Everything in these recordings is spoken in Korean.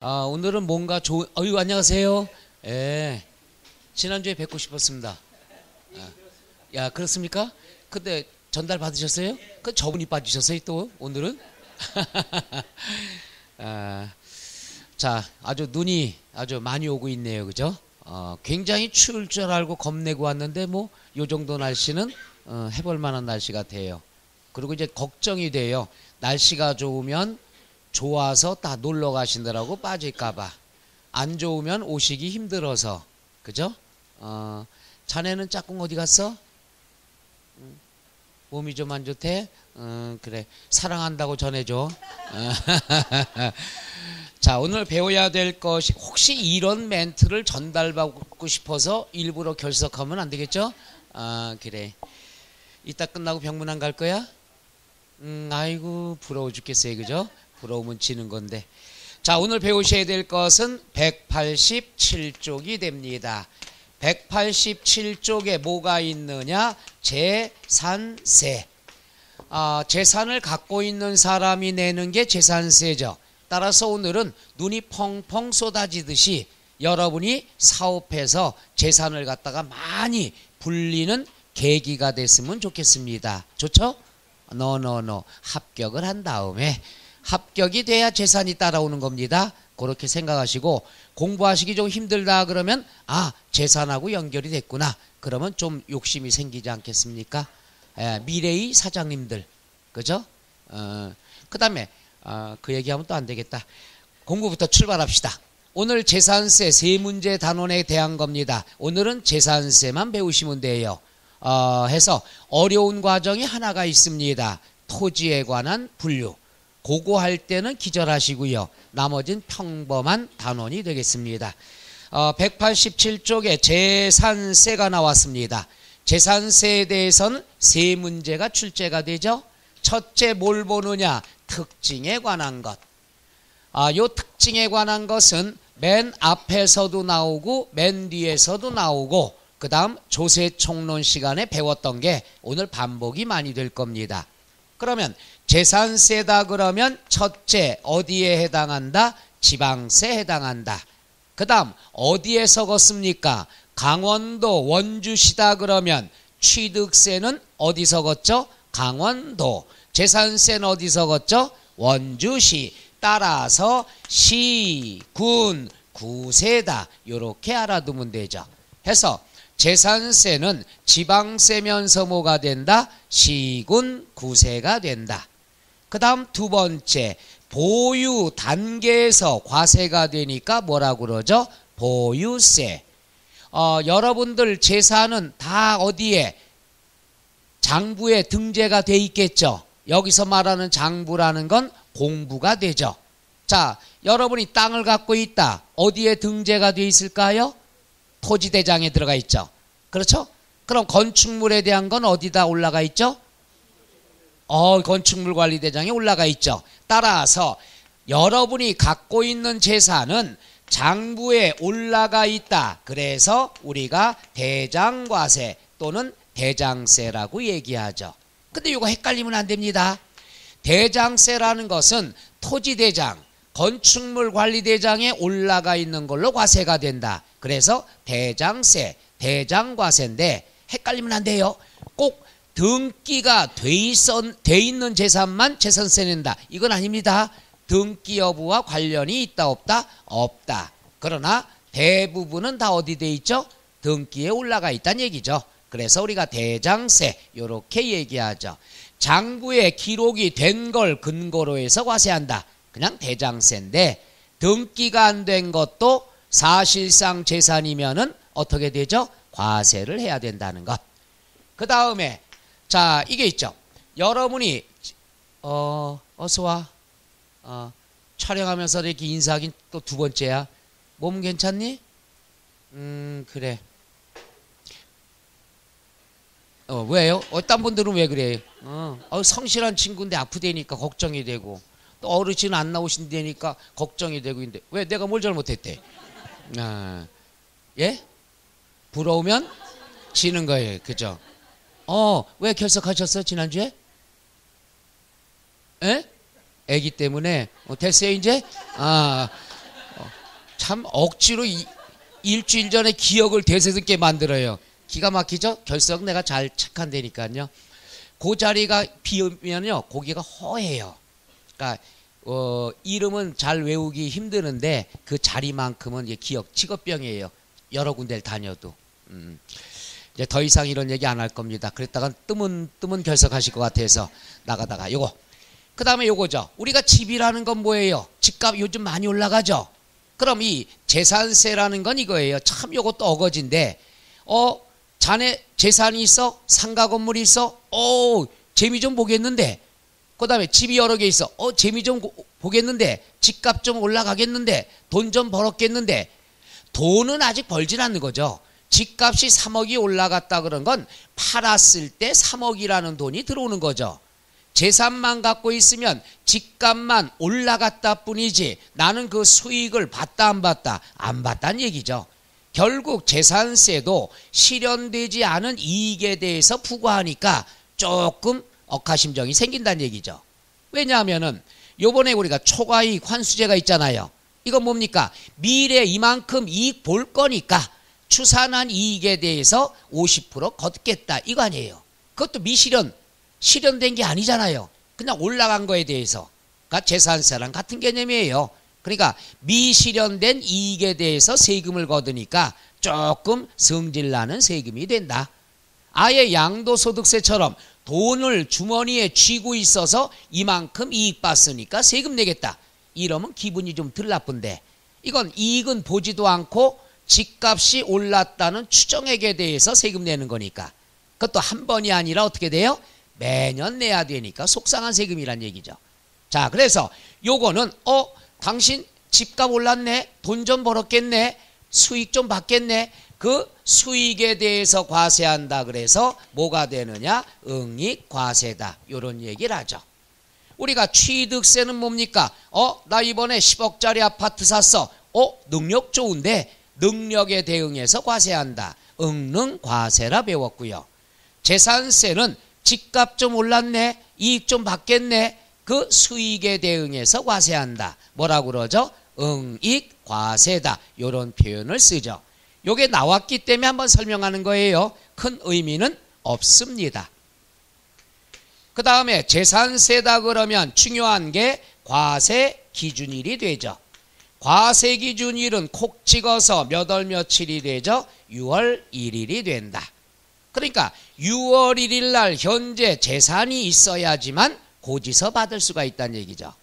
오늘은 뭔가 좋은, 안녕하세요. 예. 지난주에 뵙고 싶었습니다. 야, 그렇습니까? 근데 전달 받으셨어요? 그 저분이 빠지셨어요, 또, 오늘은? 자, 아주 눈이 아주 많이 오고 있네요. 그죠? 굉장히 추울 줄 알고 겁내고 왔는데, 뭐, 요 정도 날씨는, 해볼 만한 날씨 같아요. 그리고 이제 걱정이 돼요. 날씨가 좋으면 좋아서 다 놀러 가시느라고 빠질까봐. 안 좋으면 오시기 힘들어서. 그죠? 자네는 짝꿍 어디 갔어? 몸이 좀 안 좋대? 그래. 사랑한다고 전해줘. 자, 오늘 배워야 될 것이, 혹시 이런 멘트를 전달받고 싶어서 일부러 결석하면 안 되겠죠? 그래. 이따 끝나고 병문안 갈 거야? 아이고, 부러워 죽겠어요. 그죠? 부러우면 지는 건데. 자, 오늘 배우셔야 될 것은 187쪽이 됩니다. 187쪽에 뭐가 있느냐? 재산세. 재산을 갖고 있는 사람이 내는 게 재산세죠. 따라서 오늘은 눈이 펑펑 쏟아지듯이 여러분이 사업해서 재산을 갖다가 많이 불리는 계기가 됐으면 좋겠습니다. 좋죠? 노. 합격을 한 다음에, 합격이 돼야 재산이 따라오는 겁니다. 그렇게 생각하시고, 공부하시기 좀 힘들다 그러면 재산하고 연결이 됐구나. 그러면 좀 욕심이 생기지 않겠습니까? 미래의 사장님들, 그죠? 그 다음에 그 얘기하면 또 안 되겠다. 공부부터 출발합시다. 오늘 재산세 세 문제 단원에 대한 겁니다. 오늘은 재산세만 배우시면 돼요. 해서 어려운 과정이 하나가 있습니다. 토지에 관한 분류. 그거 할 때는 기절하시고요. 나머지는 평범한 단원이 되겠습니다. 187쪽에 재산세가 나왔습니다. 재산세에 대해서는 세 문제가 출제가 되죠. 첫째 뭘 보느냐? 특징에 관한 것. 요 특징에 관한 것은 맨 앞에서도 나오고 맨 뒤에서도 나오고, 그 다음 조세총론 시간에 배웠던 게 오늘 반복이 많이 될 겁니다. 그러면 재산세다 그러면 첫째 어디에 해당한다? 지방세 해당한다. 그 다음 어디에 적었습니까? 강원도 원주시다 그러면 취득세는 어디 적었죠? 강원도. 재산세는 어디 적었죠? 원주시. 따라서 시, 군, 구세다. 이렇게 알아두면 되죠. 해서 재산세는 지방세면서 뭐가 된다? 시군, 구세가 된다. 그 다음 두 번째, 보유 단계에서 과세가 되니까 뭐라고 그러죠? 보유세. 여러분들 재산은 다 어디에? 장부에 등재가 돼 있겠죠. 여기서 말하는 장부라는 건 공부가 되죠. 자, 여러분이 땅을 갖고 있다. 어디에 등재가 돼 있을까요? 토지대장에 들어가 있죠. 그렇죠? 그럼 건축물에 대한 건 어디다 올라가 있죠? 건축물관리대장에 올라가 있죠. 따라서 여러분이 갖고 있는 재산은 장부에 올라가 있다. 그래서 우리가 대장과세 또는 대장세라고 얘기하죠. 근데 이거 헷갈리면 안 됩니다. 대장세라는 것은 토지대장, 건축물관리대장에 올라가 있는 걸로 과세가 된다. 그래서 대장세, 대장과세인데 헷갈리면 안 돼요. 꼭 등기가 돼 있는 재산만 재산세 낸다. 이건 아닙니다. 등기 여부와 관련이 있다 없다? 없다. 그러나 대부분은 다 어디 돼 있죠? 등기에 올라가 있다는 얘기죠. 그래서 우리가 대장세 이렇게 얘기하죠. 장부에 기록이 된 걸 근거로 해서 과세한다. 그냥 대장세인데, 등기가 안 된 것도 사실상 재산이면은 어떻게 되죠? 과세를 해야 된다는 것. 그 다음에 자, 이게 있죠. 여러분이 어서 와. 촬영하면서 이렇게 인사하긴 또 두 번째야. 몸 괜찮니? 그래. 왜요? 딴 분들은 왜 그래요? 성실한 친구인데 아프다니까 걱정이 되고, 또 어르신 안 나오신다니까 걱정이 되고 있는데 왜 내가 뭘 잘못했대? 예? 부러우면 지는 거예요. 그죠? 왜 결석하셨어 지난주에? 예? 애기 때문에 됐어요 이제? 참 억지로 일주일 전에 기억을 되새롭게 만들어요. 기가 막히죠? 결석 내가 잘 체크한다니까요. 그 자리가 비우면요 고기가 허해요. 그러니까 이름은 잘 외우기 힘드는데 그 자리만큼은 이제 기억 직업병이에요. 여러 군데를 다녀도. 이제 더 이상 이런 얘기 안 할 겁니다. 그랬다간 뜸은 결석하실 것 같아서 나가다가 요거. 그 다음에 요거죠. 우리가 집이라는 건 뭐예요? 집값 요즘 많이 올라가죠. 그럼 이 재산세라는 건 이거예요. 참 요것도 어거지인데 자네 재산이 있어? 상가 건물이 있어? 재미 좀 보겠는데. 그 다음에 집이 여러 개 있어. 재미 좀 보겠는데. 집값 좀 올라가겠는데. 돈 좀 벌었겠는데. 돈은 아직 벌진 않는 거죠. 집값이 3억이 올라갔다 그런 건 팔았을 때 3억이라는 돈이 들어오는 거죠. 재산만 갖고 있으면 집값만 올라갔다 뿐이지 나는 그 수익을 받다 안 받다? 안 받다는 얘기죠. 결국 재산세도 실현되지 않은 이익에 대해서 부과하니까 조금 억하심정이 생긴다는 얘기죠. 왜냐하면은 요번에 우리가 초과이익 환수제가 있잖아요. 이건 뭡니까? 미래 이만큼 이익 볼 거니까 추산한 이익에 대해서 50% 걷겠다 이거 아니에요. 그것도 실현된 게 아니잖아요. 그냥 올라간 거에 대해서. 그러니까 재산세랑 같은 개념이에요. 그러니까 미실현된 이익에 대해서 세금을 거두니까 조금 성질나는 세금이 된다. 아예 양도소득세처럼 돈을 주머니에 쥐고 있어서 이만큼 이익 봤으니까 세금 내겠다. 이러면 기분이 좀 덜 나쁜데 이건 이익은 보지도 않고 집값이 올랐다는 추정액에 대해서 세금 내는 거니까 그것도 한 번이 아니라 어떻게 돼요? 매년 내야 되니까 속상한 세금이란 얘기죠. 자, 그래서 요거는 당신 집값 올랐네, 돈 좀 벌었겠네, 수익 좀 받겠네, 그 수익에 대해서 과세한다. 그래서 뭐가 되느냐? 응익과세다. 요런 얘기를 하죠. 우리가 취득세는 뭡니까? 나 이번에 10억짜리 아파트 샀어. 능력 좋은데 능력에 대응해서 과세한다. 응능과세라 배웠고요. 재산세는 집값 좀 올랐네, 이익 좀 받겠네, 그 수익에 대응해서 과세한다. 뭐라고 그러죠? 응익과세다. 이런 표현을 쓰죠. 요게 나왔기 때문에 한번 설명하는 거예요. 큰 의미는 없습니다. 그 다음에 재산세다 그러면 중요한 게 과세 기준일이 되죠. 과세 기준일은 콕 찍어서 몇 월 며칠이 되죠? 6월 1일이 된다. 그러니까 6월 1일 날 현재 재산이 있어야지만 고지서 받을 수가 있다는 얘기죠.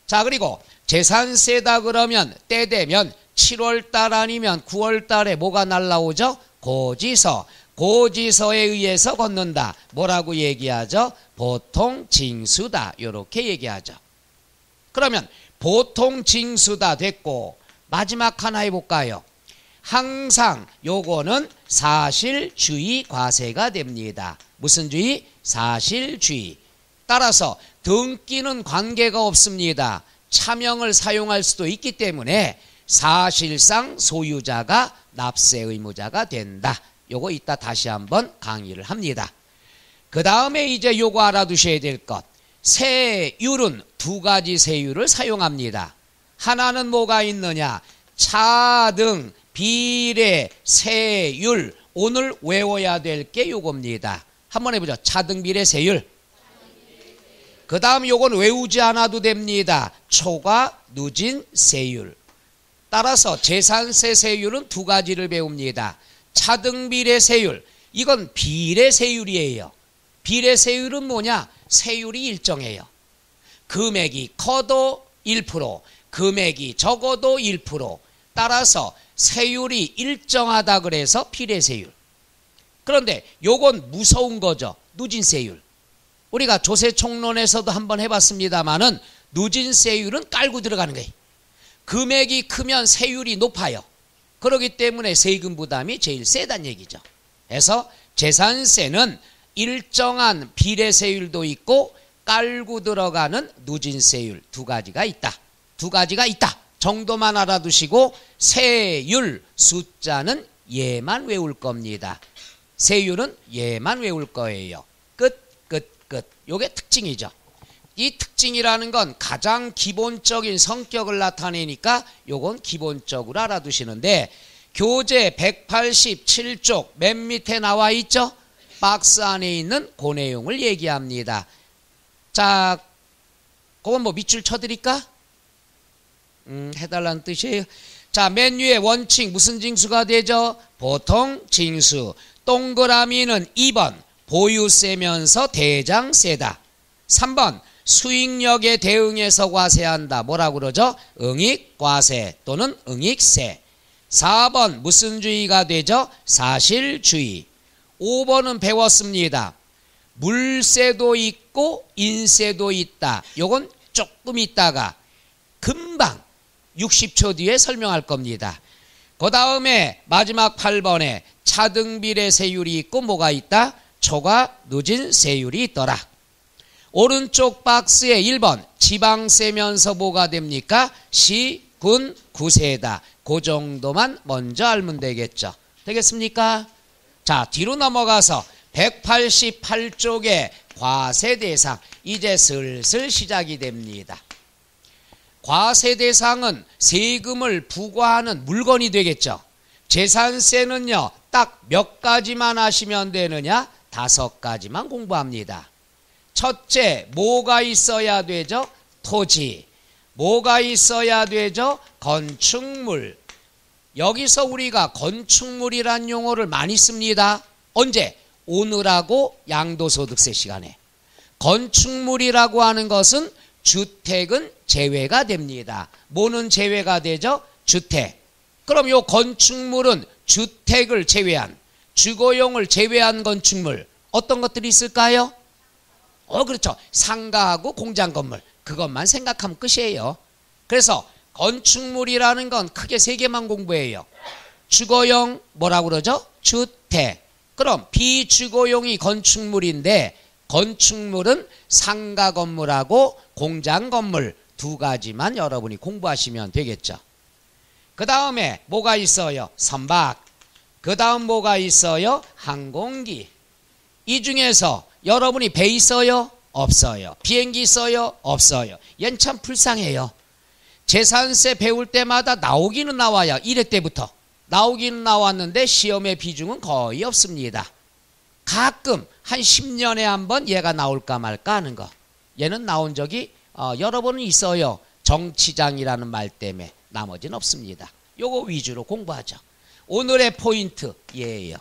자, 그리고 재산세다 그러면 때 되면 7월 달 아니면 9월 달에 뭐가 날라오죠? 고지서. 고지서에 의해서 걷는다. 뭐라고 얘기하죠? 보통 징수다. 이렇게 얘기하죠. 그러면 보통 징수다 됐고 마지막 하나 해볼까요? 항상 요거는 사실주의 과세가 됩니다. 무슨 주의? 사실주의. 따라서 등기는 관계가 없습니다. 차명을 사용할 수도 있기 때문에 사실상 소유자가 납세 의무자가 된다. 요거 이따 다시 한번 강의를 합니다. 그 다음에 이제 요거 알아두셔야 될 것. 세율은 두 가지 세율을 사용합니다. 하나는 뭐가 있느냐? 차등, 비례, 세율. 오늘 외워야 될 게 요겁니다. 한번 해보죠. 차등, 비례, 세율. 그 다음 요건 외우지 않아도 됩니다. 초과, 누진, 세율. 따라서 재산세 세율은 두 가지를 배웁니다. 차등, 비례, 세율. 이건 비례 세율이에요. 비례 세율은 뭐냐? 세율이 일정해요. 금액이 커도 1%, 금액이 적어도 1%. 따라서 세율이 일정하다 그래서 비례 세율. 그런데 요건 무서운 거죠. 누진 세율. 우리가 조세총론에서도 한번 해봤습니다만은 누진 세율은 깔고 들어가는 거예요. 금액이 크면 세율이 높아요. 그렇기 때문에 세금 부담이 제일 세단 얘기죠. 그래서 재산세는 일정한 비례세율도 있고 깔고 들어가는 누진세율 두 가지가 있다. 두 가지가 있다 정도만 알아두시고 세율 숫자는 얘만 외울 겁니다. 세율은 얘만 외울 거예요. 끝. 요게 특징이죠. 이 특징이라는 건 가장 기본적인 성격을 나타내니까 요건 기본적으로 알아두시는데 교재 187쪽 맨 밑에 나와 있죠? 박스 안에 있는 그 내용을 얘기합니다. 자, 그건 뭐 밑줄 쳐드릴까? 해달라는 뜻이에요. 자, 맨 위에 원칙 무슨 징수가 되죠? 보통 징수. 동그라미는 2번 보유세면서 대장세다. 3번 수익력에 대응해서 과세한다. 뭐라고 그러죠? 응익과세 또는 응익세. 4번 무슨 주의가 되죠? 사실주의. 5번은 배웠습니다. 물세도 있고 인세도 있다. 요건 조금 있다가 금방 60초 뒤에 설명할 겁니다. 그 다음에 마지막 8번에 차등비례 세율이 있고 뭐가 있다? 초과 누진 세율이 있더라. 오른쪽 박스에 1번 지방세면서 뭐가 됩니까? 시, 군, 구세다. 그 정도만 먼저 알면 되겠죠. 되겠습니까? 자, 뒤로 넘어가서 188쪽의 과세 대상. 이제 슬슬 시작이 됩니다. 과세 대상은 세금을 부과하는 물건이 되겠죠. 재산세는요, 딱 몇 가지만 하시면 되느냐? 5가지만 공부합니다. 첫째, 뭐가 있어야 되죠? 토지. 뭐가 있어야 되죠? 건축물. 여기서 우리가 건축물이란 용어를 많이 씁니다. 언제? 오늘하고 양도소득세 시간에. 건축물이라고 하는 것은 주택은 제외가 됩니다. 뭐는 제외가 되죠? 주택. 그럼 요 건축물은 주택을 제외한, 주거용을 제외한 건축물 어떤 것들이 있을까요? 그렇죠. 상가하고 공장 건물. 그것만 생각하면 끝이에요. 그래서 건축물이라는 건 크게 3개만 공부해요. 주거용 뭐라고 그러죠? 주택. 그럼 비주거용이 건축물인데 건축물은 상가 건물하고 공장 건물 2가지만 여러분이 공부하시면 되겠죠. 그 다음에 뭐가 있어요? 선박. 그 다음 뭐가 있어요? 항공기. 이 중에서 여러분이 배 있어요? 없어요. 비행기 있어요? 없어요. 얘는 참 불쌍해요. 재산세 배울 때마다 나오기는 나와요. 1회 때부터. 나오기는 나왔는데 시험의 비중은 거의 없습니다. 가끔 한 10년에 한 번 얘가 나올까 말까 하는 거. 얘는 나온 적이 여러 번은 있어요. 정치장이라는 말 때문에. 나머지는 없습니다. 요거 위주로 공부하죠. 오늘의 포인트 얘예요.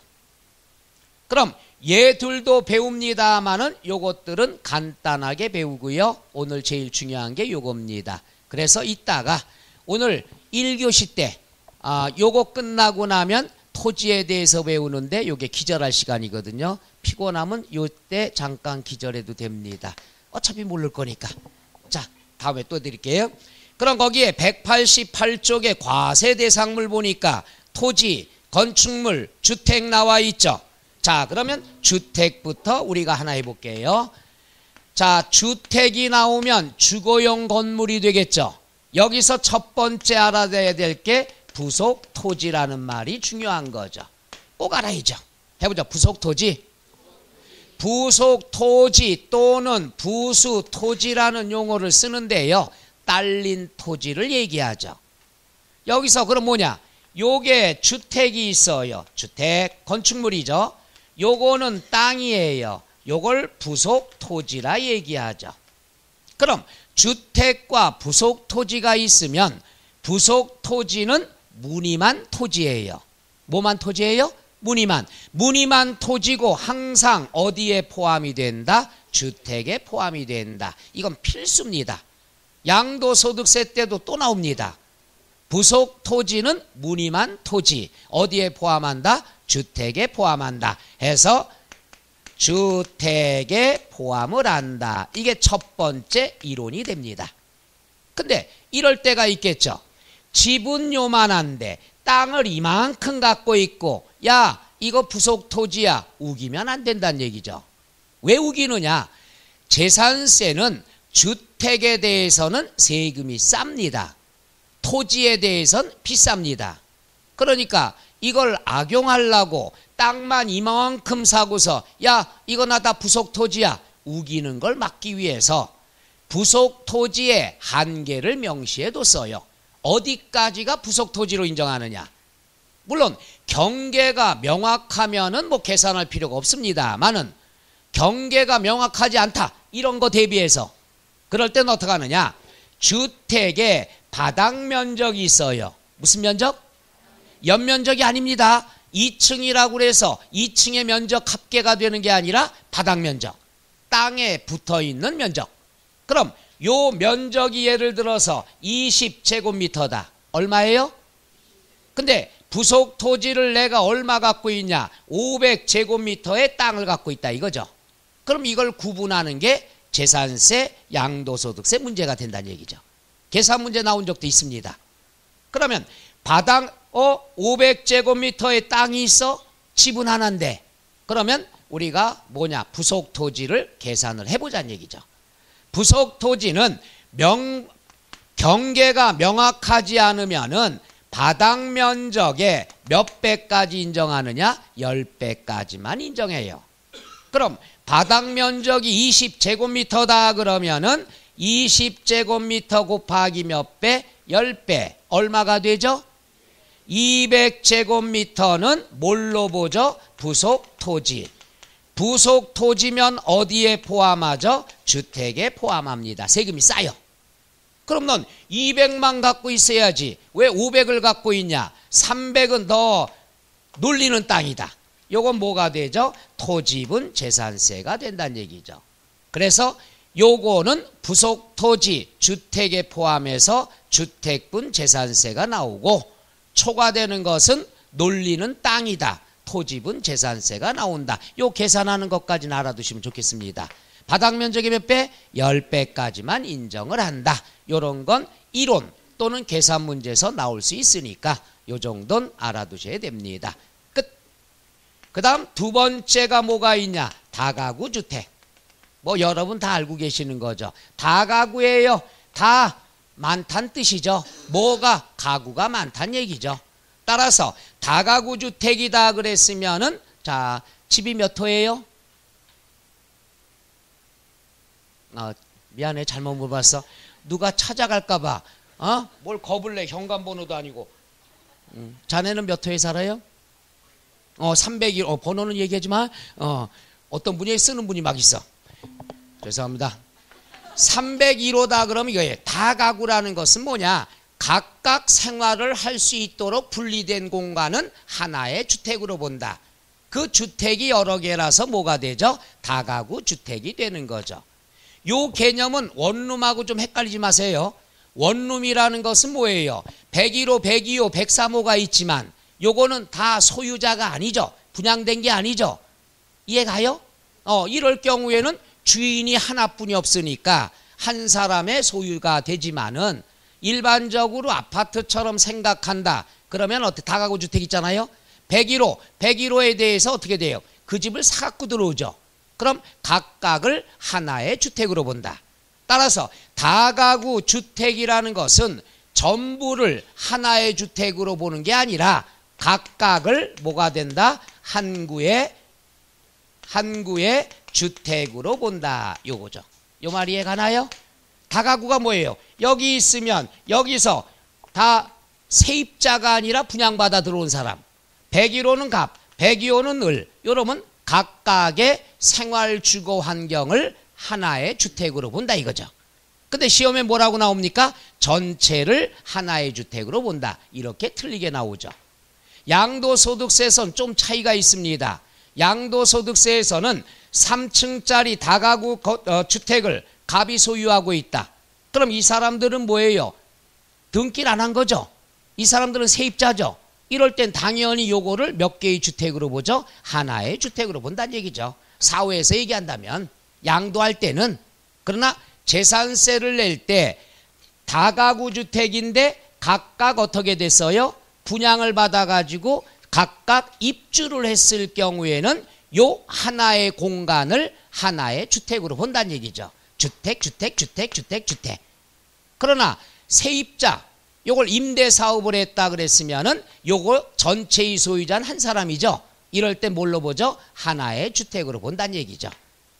그럼 얘들도 배웁니다마는 요것들은 간단하게 배우고요. 오늘 제일 중요한 게 요겁니다. 그래서 이따가 오늘 1교시 때 요거 끝나고 나면 토지에 대해서 배우는데 요게 기절할 시간이거든요. 피곤하면 요때 잠깐 기절해도 됩니다. 어차피 모를 거니까. 자, 다음에 또 드릴게요. 그럼 거기에 188쪽의 과세 대상물 보니까 토지, 건축물, 주택 나와 있죠. 자, 그러면 주택부터 우리가 하나 해볼게요. 자, 주택이 나오면 주거용 건물이 되겠죠. 여기서 첫 번째 알아야 될 게 부속 토지라는 말이 중요한 거죠. 꼭 알아야죠. 해보죠. 부속 토지. 부속 토지 또는 부수 토지라는 용어를 쓰는데요. 딸린 토지를 얘기하죠. 여기서 그럼 뭐냐? 요게 주택이 있어요. 주택, 건축물이죠. 요거는 땅이에요. 요걸 부속 토지라 얘기하죠. 그럼 주택과 부속 토지가 있으면 부속 토지는 무늬만 토지예요. 뭐만 토지예요? 무늬만. 무늬만 토지고 항상 어디에 포함이 된다? 주택에 포함이 된다. 이건 필수입니다. 양도소득세 때도 또 나옵니다. 부속 토지는 무늬만 토지. 어디에 포함한다? 주택에 포함한다. 해서 주택에 포함을 한다. 이게 첫 번째 이론이 됩니다. 근데 이럴 때가 있겠죠. 집은 요만한데 땅을 이만큼 갖고 있고 야 이거 부속 토지야 우기면 안 된다는 얘기죠. 왜 우기느냐? 재산세는 주택에 대해서는 세금이 쌉니다. 토지에 대해서는 비쌉니다. 그러니까 이걸 악용하려고 땅만 이만큼 사고서 야 이거 나 다 부속 토지야 우기는 걸 막기 위해서 부속 토지의 한계를 명시해 뒀어요. 어디까지가 부속 토지로 인정하느냐. 물론 경계가 명확하면은 뭐 계산할 필요가 없습니다만은 경계가 명확하지 않다. 이런 거 대비해서 그럴 때는 어떻게 하느냐. 주택의 바닥 면적이 있어요. 무슨 면적? 연면적이 아닙니다. 2층이라고 그래서 2층의 면적 합계가 되는 게 아니라 바닥 면적. 땅에 붙어 있는 면적. 그럼 요 면적이 예를 들어서 20제곱미터다. 얼마예요? 근데 부속 토지를 내가 얼마 갖고 있냐? 500제곱미터의 땅을 갖고 있다 이거죠. 그럼 이걸 구분하는 게 재산세, 양도소득세 문제가 된다는 얘기죠. 계산 문제 나온 적도 있습니다. 그러면 바닥 500제곱미터의 땅이 있어? 집은 하나인데 그러면 우리가 뭐냐? 부속 토지를 계산을 해보자는 얘기죠. 부속 토지는 경계가 명확하지 않으면은 바닥 면적의 몇 배까지 인정하느냐? 10배까지만 인정해요. 그럼 바닥 면적이 20제곱미터다 그러면은 20제곱미터 곱하기 몇 배? 10배. 얼마가 되죠? 200제곱미터는 뭘로 보죠? 부속 토지. 부속 토지면 어디에 포함하죠? 주택에 포함합니다. 세금이 싸요. 그럼 넌 200만 갖고 있어야지. 왜 500을 갖고 있냐? 300은 너 놀리는 땅이다. 요건 뭐가 되죠? 토지분 재산세가 된다는 얘기죠. 그래서 요거는 부속 토지 주택에 포함해서 주택분 재산세가 나오고 초과되는 것은 놀리는 땅이다. 토지분 재산세가 나온다. 요 계산하는 것까지는 알아두시면 좋겠습니다. 바닥 면적의 몇 배? 10배까지만 인정을 한다. 요런 건 이론 또는 계산 문제에서 나올 수 있으니까 요 정도는 알아두셔야 됩니다. 끝. 그 다음 두 번째가 뭐가 있냐? 다가구 주택. 뭐 여러분 다 알고 계시는 거죠. 다가구예요. 다 많다는 뜻이죠. 뭐가? 가구가 많다는 얘기죠. 따라서 다가구 주택이다 그랬으면은 자 집이 몇 호예요? 미안해 잘못 물어봤어. 누가 찾아갈까봐 뭘 겁을 내. 현관번호도 아니고. 자네는 몇 호에 살아요? 301. 번호는 얘기하지 마. 어떤 분이 쓰는 분이 막 있어. 죄송합니다. 301호다 그러면 이거예요. 다가구라는 것은 뭐냐? 각각 생활을 할 수 있도록 분리된 공간은 하나의 주택으로 본다. 그 주택이 여러 개라서 뭐가 되죠? 다가구 주택이 되는 거죠. 요 개념은 원룸하고 좀 헷갈리지 마세요. 원룸이라는 것은 뭐예요? 101호, 102호, 103호가 있지만 요거는 다 소유자가 아니죠. 분양된 게 아니죠. 이해가요? 이럴 경우에는 주인이 하나뿐이 없으니까 한 사람의 소유가 되지만은 일반적으로 아파트처럼 생각한다. 그러면 다가구 주택 있잖아요. 101호에 대해서 어떻게 돼요? 그 집을 사갖고 들어오죠. 그럼 각각을 하나의 주택으로 본다. 따라서 다가구 주택이라는 것은 전부를 하나의 주택으로 보는 게 아니라 각각을 뭐가 된다? 한 구의 주택으로 본다. 요거죠. 요 말 이해 가나요? 다가구가 뭐예요? 여기 있으면 여기서 다 세입자가 아니라 분양받아 들어온 사람. 101호는 갑, 102호는 을. 요러면 각각의 생활 주거 환경을 하나의 주택으로 본다 이거죠. 근데 시험에 뭐라고 나옵니까? 전체를 하나의 주택으로 본다. 이렇게 틀리게 나오죠. 양도소득세에서는 좀 차이가 있습니다. 양도소득세에서는 3층짜리 다가구 주택을 갑이 소유하고 있다. 그럼 이 사람들은 뭐예요? 등기를 안 한 거죠. 이 사람들은 세입자죠. 이럴 땐 당연히 요거를 몇 개의 주택으로 보죠? 하나의 주택으로 본다는 얘기죠. 사후에서 얘기한다면 양도할 때는. 그러나 재산세를 낼 때 다가구 주택인데 각각 어떻게 됐어요? 분양을 받아가지고 각각 입주를 했을 경우에는 요 하나의 공간을 하나의 주택으로 본다는 얘기죠. 주택. 그러나 세입자, 요걸 임대사업을 했다 그랬으면은 요거 전체의 소유자는 한 사람이죠. 이럴 때 뭘로 보죠? 하나의 주택으로 본다는 얘기죠.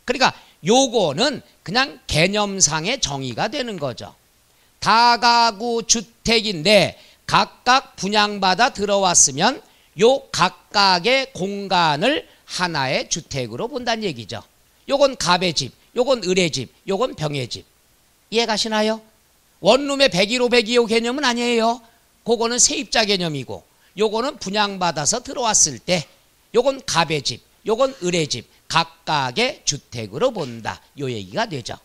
그러니까 요거는 그냥 개념상의 정의가 되는 거죠. 다가구 주택인데 각각 분양받아 들어왔으면 요 각각의 공간을 하나의 주택으로 본다는 얘기죠. 요건 갑의 집, 요건 을의 집, 요건 병의 집. 이해가시나요? 원룸의 101호 102호 개념은 아니에요. 그거는 세입자 개념이고, 요거는 분양받아서 들어왔을 때 요건 갑의 집, 요건 을의 집, 각각의 주택으로 본다. 요 얘기가 되죠.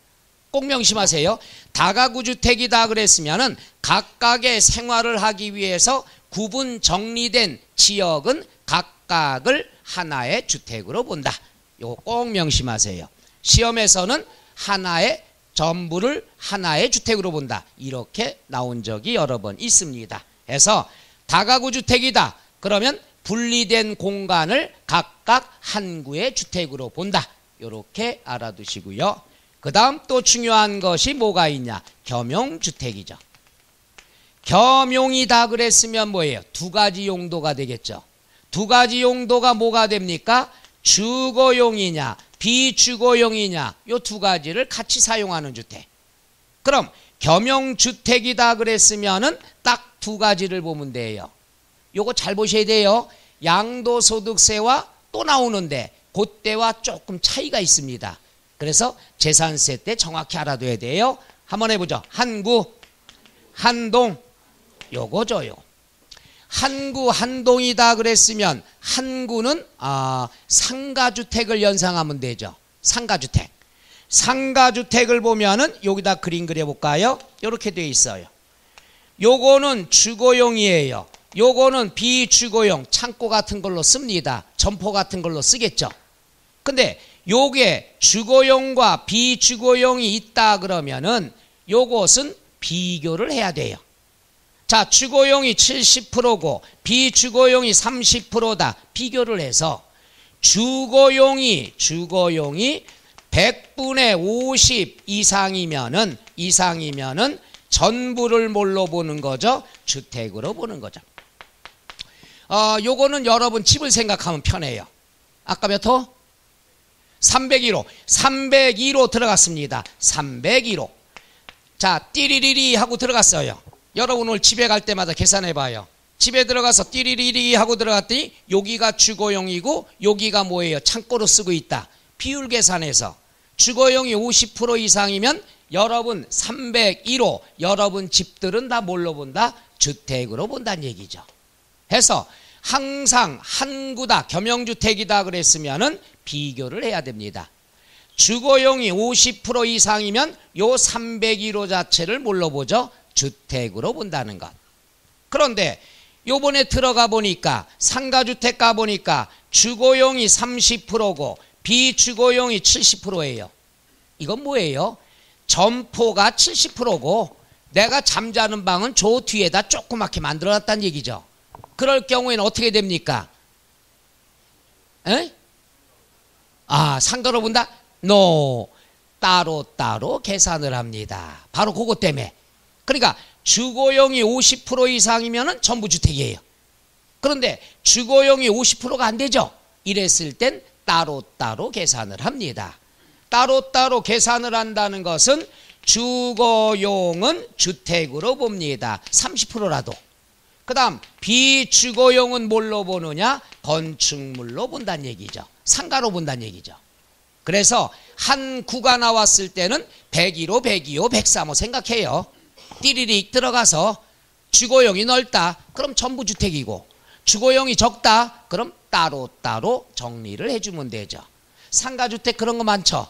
꼭 명심하세요. 다가구 주택이다 그랬으면은 각각의 생활을 하기 위해서 구분 정리된 지역은 각각을 하나의 주택으로 본다. 요거 꼭 명심하세요. 시험에서는 하나의 전부를 하나의 주택으로 본다. 이렇게 나온 적이 여러 번 있습니다. 그래서 다가구 주택이다. 그러면 분리된 공간을 각각 한 구의 주택으로 본다. 이렇게 알아두시고요. 그 다음 또 중요한 것이 뭐가 있냐? 겸용주택이죠. 겸용이다 그랬으면 뭐예요? 두 가지 용도가 되겠죠. 두 가지 용도가 뭐가 됩니까? 주거용이냐 비주거용이냐, 요 두 가지를 같이 사용하는 주택. 그럼 겸용주택이다 그랬으면은 딱 두 가지를 보면 돼요. 요거 잘 보셔야 돼요. 양도소득세와 또 나오는데 그때와 조금 차이가 있습니다. 그래서 재산세 때 정확히 알아둬야 돼요. 한번 해보죠. 한구, 한동, 요거죠. 한구, 한동이다 그랬으면 한구는 상가주택을 연상하면 되죠. 상가주택. 상가주택을 보면은 여기다 그림 그려볼까요? 이렇게 되어 있어요. 요거는 주거용이에요. 요거는 비주거용, 창고 같은 걸로 씁니다. 점포 같은 걸로 쓰겠죠. 근데 요게 주거용과 비주거용이 있다 그러면은 요것은 비교를 해야 돼요. 자, 주거용이 70%고 비주거용이 30%다. 비교를 해서 주거용이 100분의 50 이상이면은 전부를 뭘로 보는 거죠? 주택으로 보는 거죠. 요거는 여러분 집을 생각하면 편해요. 아까 몇 호? 301호. 302호 들어갔습니다. 302호. 자, 띠리리리 하고 들어갔어요. 여러분 오늘 집에 갈 때마다 계산해봐요. 집에 들어가서 띠리리리 하고 들어갔더니 여기가 주거용이고 여기가 뭐예요? 창고로 쓰고 있다. 비율 계산해서 주거용이 50% 이상이면 여러분 301호 여러분 집들은 다 뭘로 본다? 주택으로 본다는 얘기죠. 해서 항상 한구다 겸용주택이다 그랬으면은 비교를 해야 됩니다. 주거용이 50% 이상이면 요 301호 자체를 뭘로 보죠? 주택으로 본다는 것. 그런데 요번에 들어가 보니까 상가주택 가 보니까 주거용이 30%고 비주거용이 70%예요. 이건 뭐예요? 점포가 70%고 내가 잠자는 방은 저 뒤에다 조그맣게 만들어놨다는 얘기죠. 그럴 경우에는 어떻게 됩니까? 에? 상가로 본다? No. 따로 계산을 합니다. 바로 그것 때문에. 그러니까 주거용이 50% 이상이면 전부 주택이에요. 그런데 주거용이 50%가 안 되죠. 이랬을 땐 따로 계산을 합니다. 따로 계산을 한다는 것은 주거용은 주택으로 봅니다. 30%라도. 그 다음 비주거용은 뭘로 보느냐? 건축물로 본다는 얘기죠. 상가로 본다는 얘기죠. 그래서 한 구가 나왔을 때는 101호, 102호, 103호 생각해요. 띠리릭 들어가서 주거용이 넓다. 그럼 전부 주택이고 주거용이 적다. 그럼 따로 정리를 해주면 되죠. 상가주택 그런 거 많죠.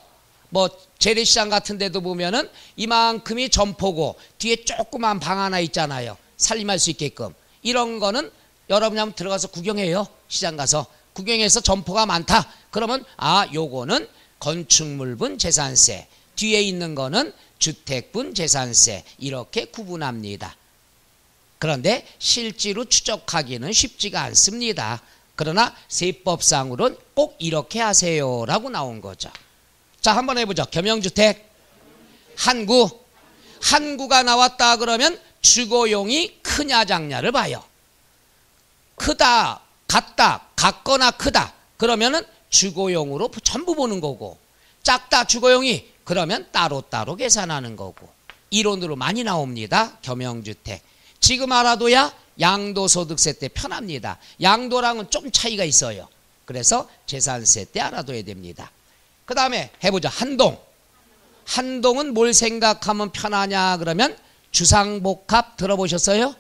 뭐 재래시장 같은 데도 보면은 이만큼이 점포고 뒤에 조그만 방 하나 있잖아요. 살림할 수 있게끔. 이런 거는 여러분이 한번 들어가서 구경해요. 시장 가서 구경해서 점포가 많다. 그러면 요거는 건축물분 재산세, 뒤에 있는 거는 주택분 재산세, 이렇게 구분합니다. 그런데 실제로 추적하기는 쉽지가 않습니다. 그러나 세법상으로는 꼭 이렇게 하세요 라고 나온 거죠. 자, 한번 해보죠. 겸용주택 한구가 나왔다 그러면 주거용이 크냐 작냐를 봐요. 같거나 크다 그러면은 주거용으로 전부 보는 거고, 작다 주거용이. 그러면 따로따로 계산하는 거고. 이론으로 많이 나옵니다. 겸용주택. 지금 알아둬야 양도소득세 때 편합니다. 양도랑은 좀 차이가 있어요. 그래서 재산세 때 알아둬야 됩니다. 그 다음에 해보자. 한동. 한동은 뭘 생각하면 편하냐 그러면 주상복합 들어보셨어요?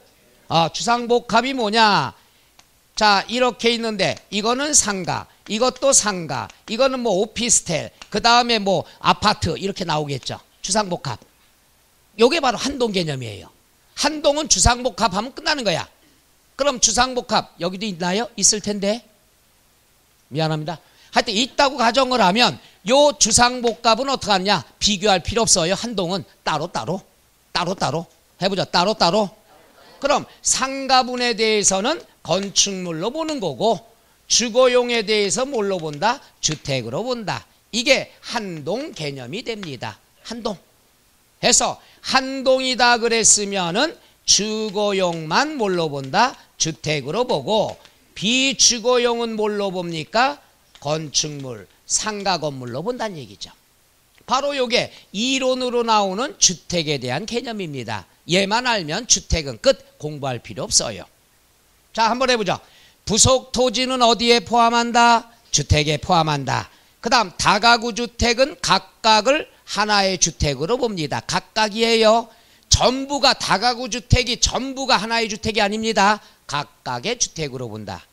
주상복합이 뭐냐. 자, 이렇게 있는데 이거는 상가, 이것도 상가, 이거는 뭐 오피스텔, 그 다음에 뭐 아파트 이렇게 나오겠죠. 주상복합. 요게 바로 한동 개념이에요. 한동은 주상복합 하면 끝나는 거야. 그럼 주상복합 여기도 있나요? 있을 텐데. 미안합니다. 하여튼 있다고 가정을 하면 요 주상복합은 어떻게 하느냐. 비교할 필요 없어요. 한동은 따로따로 해보자. 따로따로. 그럼 상가분에 대해서는 건축물로 보는 거고 주거용에 대해서 뭘로 본다? 주택으로 본다. 이게 한동 개념이 됩니다. 한동. 해서 한동이다 그랬으면은 주거용만 뭘로 본다? 주택으로 보고 비주거용은 뭘로 봅니까? 건축물, 상가 건물로 본다는 얘기죠. 바로 요게 이론으로 나오는 주택에 대한 개념입니다. 얘만 알면 주택은 끝. 공부할 필요 없어요. 자, 한번 해보자. 부속 토지는 어디에 포함한다? 주택에 포함한다. 그 다음 다가구 주택은 각각을 하나의 주택으로 봅니다. 각각이에요. 전부가 다가구 주택이 전부가 하나의 주택이 아닙니다. 각각의 주택으로 본다.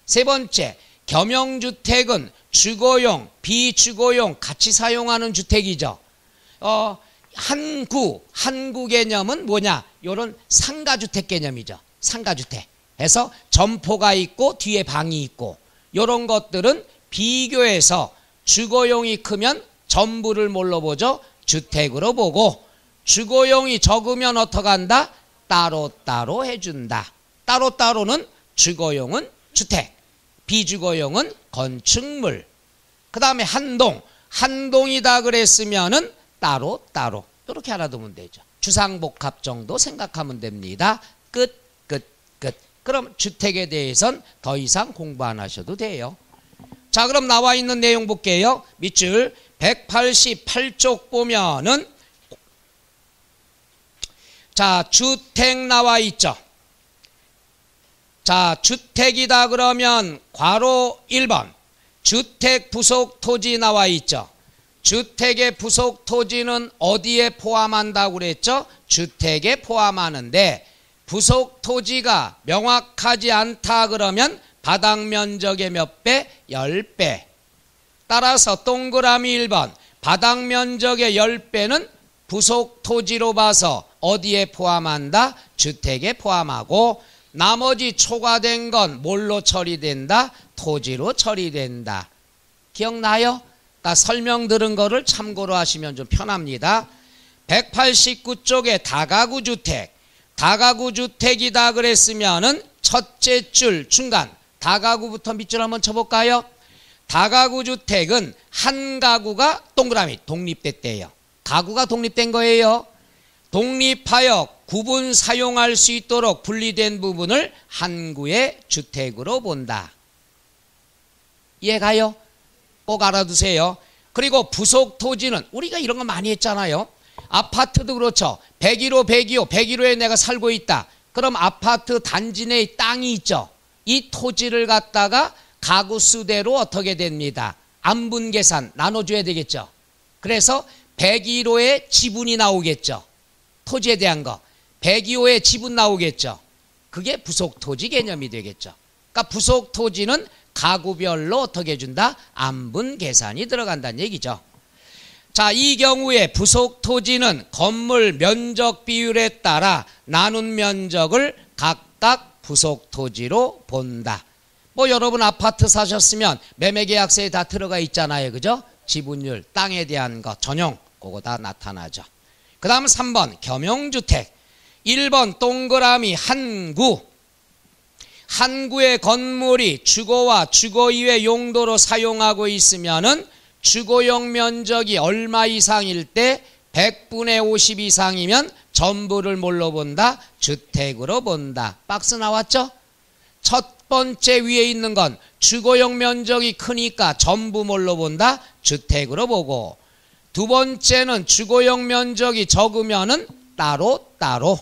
세 번째, 겸용주택은 주거용, 비주거용 같이 사용하는 주택이죠. 한구 개념은 뭐냐? 요런 상가주택 개념이죠. 상가주택. 해서 점포가 있고 뒤에 방이 있고 요런 것들은 비교해서 주거용이 크면 전부를 뭘로 보죠? 주택으로 보고 주거용이 적으면 어떡한다? 따로따로 해준다. 따로따로는 주거용은 주택, 비주거용은 건축물. 그 다음에 한동이다 그랬으면은 따로따로 이렇게 알아두면 되죠. 주상복합 정도 생각하면 됩니다. 끝. 그럼 주택에 대해서는 더 이상 공부 안 하셔도 돼요. 자, 그럼 나와 있는 내용 볼게요. 밑줄 188쪽 보면은 자, 주택 나와 있죠. 자, 주택이다 그러면 괄호 1번 주택 부속 토지 나와 있죠. 주택의 부속 토지는 어디에 포함한다고 그랬죠? 주택에 포함하는데 부속 토지가 명확하지 않다 그러면 바닥 면적의 몇 배? 10배. 따라서 동그라미 1번 바닥 면적의 10배는 부속 토지로 봐서 어디에 포함한다? 주택에 포함하고 나머지 초과된 건 뭘로 처리된다? 토지로 처리된다. 기억나요? 그러니까 설명 들은 거를 참고로 하시면 좀 편합니다. 189쪽에 다가구 주택. 다가구 주택이다 그랬으면은 첫째 줄 중간 다가구부터 밑줄 한번 쳐볼까요? 다가구 주택은 한 가구가 동그라미 독립됐대요. 가구가 독립된 거예요. 독립하여 구분 사용할 수 있도록 분리된 부분을 한 구의 주택으로 본다. 이해가요? 꼭 알아두세요. 그리고 부속 토지는 우리가 이런 거 많이 했잖아요. 아파트도 그렇죠. 101호에 내가 살고 있다. 그럼 아파트 단지 내에 땅이 있죠. 이 토지를 갖다가 가구 수대로 어떻게 됩니다. 안분 계산 나눠줘야 되겠죠. 그래서 101호에 지분이 나오겠죠. 토지에 대한 거. 102호에 지분 나오겠죠. 그게 부속 토지 개념이 되겠죠. 그러니까 부속 토지는 가구별로 어떻게 해준다? 안분 계산이 들어간다는 얘기죠. 자, 이 경우에 부속 토지는 건물 면적 비율에 따라 나눈 면적을 각각 부속 토지로 본다. 뭐 여러분 아파트 사셨으면 매매계약서에 다 들어가 있잖아요. 그죠? 지분율, 땅에 대한 거, 전용, 그거 다 나타나죠. 그 다음 3번 겸용주택. 1번 동그라미 한구. 한구의 건물이 주거와 주거 이외 용도로 사용하고 있으면은 주거용 면적이 얼마 이상일 때 100분의 50 이상이면 전부를 뭘로 본다? 주택으로 본다. 박스 나왔죠? 첫 번째 위에 있는 건 주거용 면적이 크니까 전부 뭘로 본다? 주택으로 보고 두 번째는 주거용 면적이 적으면은 따로.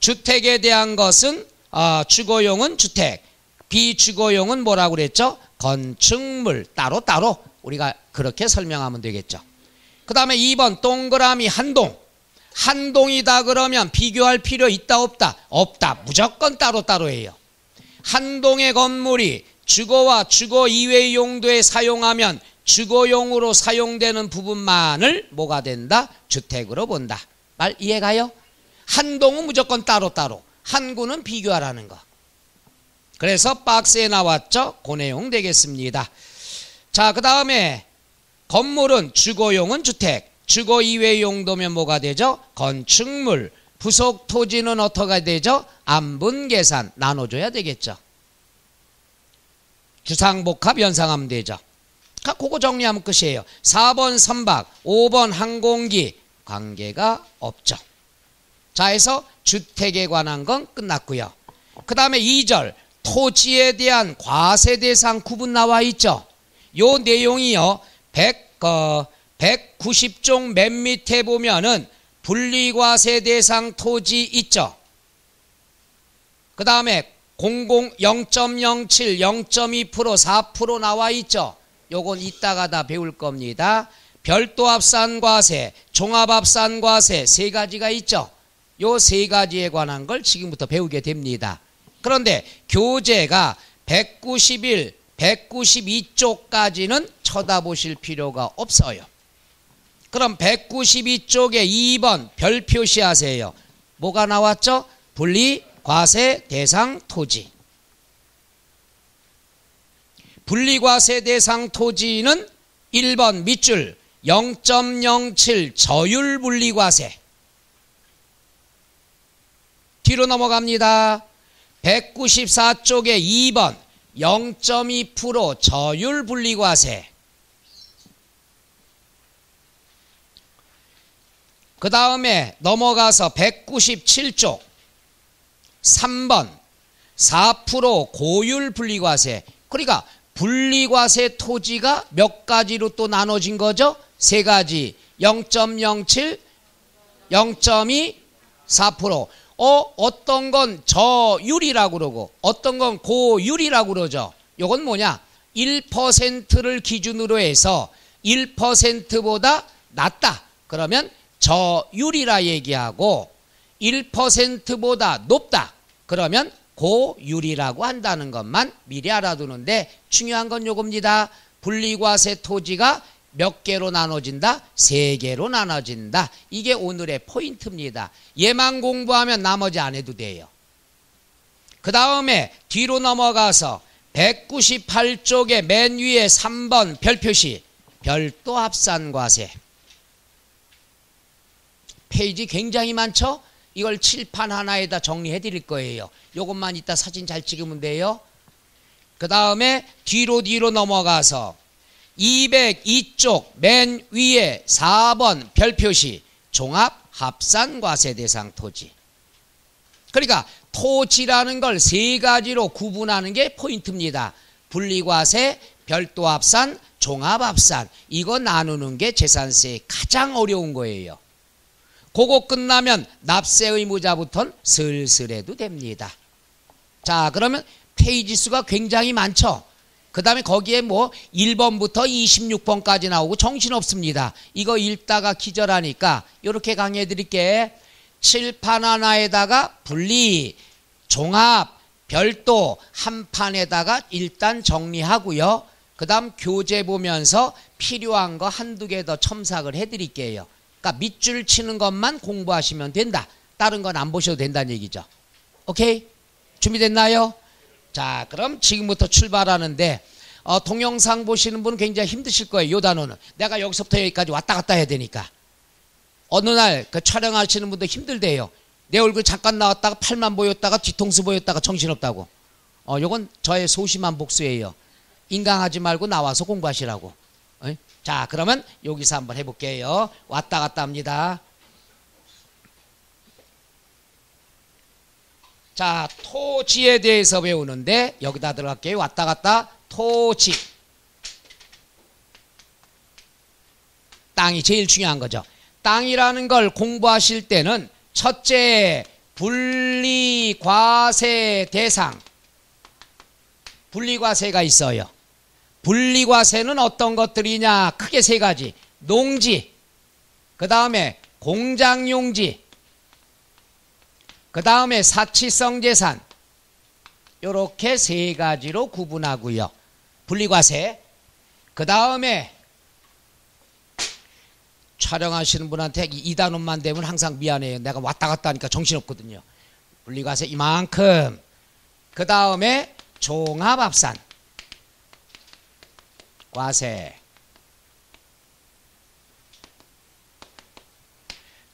주택에 대한 것은 주거용은 주택, 비주거용은 뭐라고 그랬죠? 건축물 따로 우리가 그렇게 설명하면 되겠죠. 그 다음에 2번 동그라미 한동이다 그러면 비교할 필요 있다 없다. 무조건 따로예요. 한동의 건물이 주거와 주거 이외의 용도에 사용하면 주거용으로 사용되는 부분만을 뭐가 된다? 주택으로 본다. 말 이해가요? 한동은 무조건 따로 한구는 비교하라는 거. 그래서 박스에 나왔죠? 그 내용 되겠습니다. 자, 그 다음에 건물은 주거용은 주택, 주거 이외의 용도면 뭐가 되죠? 건축물. 부속 토지는 어떻게 되죠? 안분 계산 나눠줘야 되겠죠. 주상복합 연상하면 되죠. 그거 정리하면 끝이에요. 4번 선박, 5번 항공기 관계가 없죠. 자, 해서 주택에 관한 건 끝났고요. 그 다음에 2절 토지에 대한 과세 대상 구분 나와 있죠. 요 내용이요. 190종 맨 밑에 보면은 분리과세 대상 토지 있죠. 그 다음에 0.07, 0.2%, 4% 나와 있죠. 요건 이따가 다 배울 겁니다. 별도 합산과세, 종합합산과세 세 가지가 있죠. 요 세 가지에 관한 걸 지금부터 배우게 됩니다. 그런데 교재가 191, 192쪽까지는 쳐다보실 필요가 없어요. 그럼 192쪽에 2번 별 표시하세요. 뭐가 나왔죠? 분리과세 대상 토지. 분리과세 대상 토지는 1번 밑줄 0.07 저율 분리과세. 뒤로 넘어갑니다. 194쪽에 2번 0.2% 저율 분리과세. 그 다음에 넘어가서 197쪽 3번 4% 고율 분리과세. 그러니까 분리과세 토지가 몇 가지로 또 나눠진 거죠? 세 가지. 0.07, 0.2, 4%. 어떤 건 저율이라고 그러고 어떤 건 고율이라고 그러죠. 요건 뭐냐? 1%를 기준으로 해서 1%보다 낮다. 그러면 저율이라 얘기하고 1%보다 높다. 그러면 고율이라고 한다는 것만 미리 알아두는데 중요한 건 요겁니다. 분리과세 토지가 몇 개로 나눠진다? 세 개로 나눠진다. 이게 오늘의 포인트입니다. 얘만 공부하면 나머지 안 해도 돼요. 그 다음에 뒤로 넘어가서 198쪽에 맨 위에 3번 별표시 별도 합산과세. 페이지 굉장히 많죠? 이걸 칠판 하나에다 정리해 드릴 거예요. 요것만 이따 사진 잘 찍으면 돼요. 그 다음에 뒤로 넘어가서 202쪽 맨 위에 4번 별표시 종합합산과세 대상 토지. 그러니까 토지라는 걸 세 가지로 구분하는 게 포인트입니다. 분리과세, 별도합산, 종합합산. 이거 나누는 게 재산세의 가장 어려운 거예요. 그거 끝나면 납세 의무자부터는 슬슬 해도 됩니다. 자, 그러면 페이지 수가 굉장히 많죠. 그 다음에 거기에 뭐 1번부터 26번까지 나오고 정신없습니다. 이거 읽다가 기절하니까 이렇게 강의해 드릴게. 칠판 하나에다가 분리, 종합, 별도 한 판에다가 일단 정리하고요. 그 다음 교재 보면서 필요한 거 한두 개 더 첨삭을 해 드릴게요. 그러니까 밑줄 치는 것만 공부하시면 된다. 다른 건 안 보셔도 된다는 얘기죠. 오케이? 준비됐나요? 자, 그럼 지금부터 출발하는데 동영상 보시는 분은 굉장히 힘드실 거예요. 요 단어는. 내가 여기서부터 여기까지 왔다 갔다 해야 되니까. 어느 날 그 촬영하시는 분도 힘들대요. 내 얼굴 잠깐 나왔다가 팔만 보였다가 뒤통수 보였다가 정신없다고. 요건 저의 소심한 복수예요. 인강하지 말고 나와서 공부하시라고. 자, 그러면 여기서 한번 해볼게요. 왔다 갔다 합니다. 자, 토지에 대해서 배우는데 여기다 들어갈게요. 왔다 갔다 토지. 땅이 제일 중요한 거죠. 땅이라는 걸 공부하실 때는 첫째 분리, 과세, 대상. 분리, 과세가 있어요. 분리, 과세는 어떤 것들이냐? 크게 세 가지. 농지, 그 다음에 공장용지, 그 다음에 사치성 재산. 이렇게 세 가지로 구분하고요. 분리, 과세. 그 다음에 촬영하시는 분한테 이 단원만 되면 항상 미안해요. 내가 왔다 갔다 하니까 정신없거든요. 분리과세 이만큼. 그 다음에 종합합산 과세.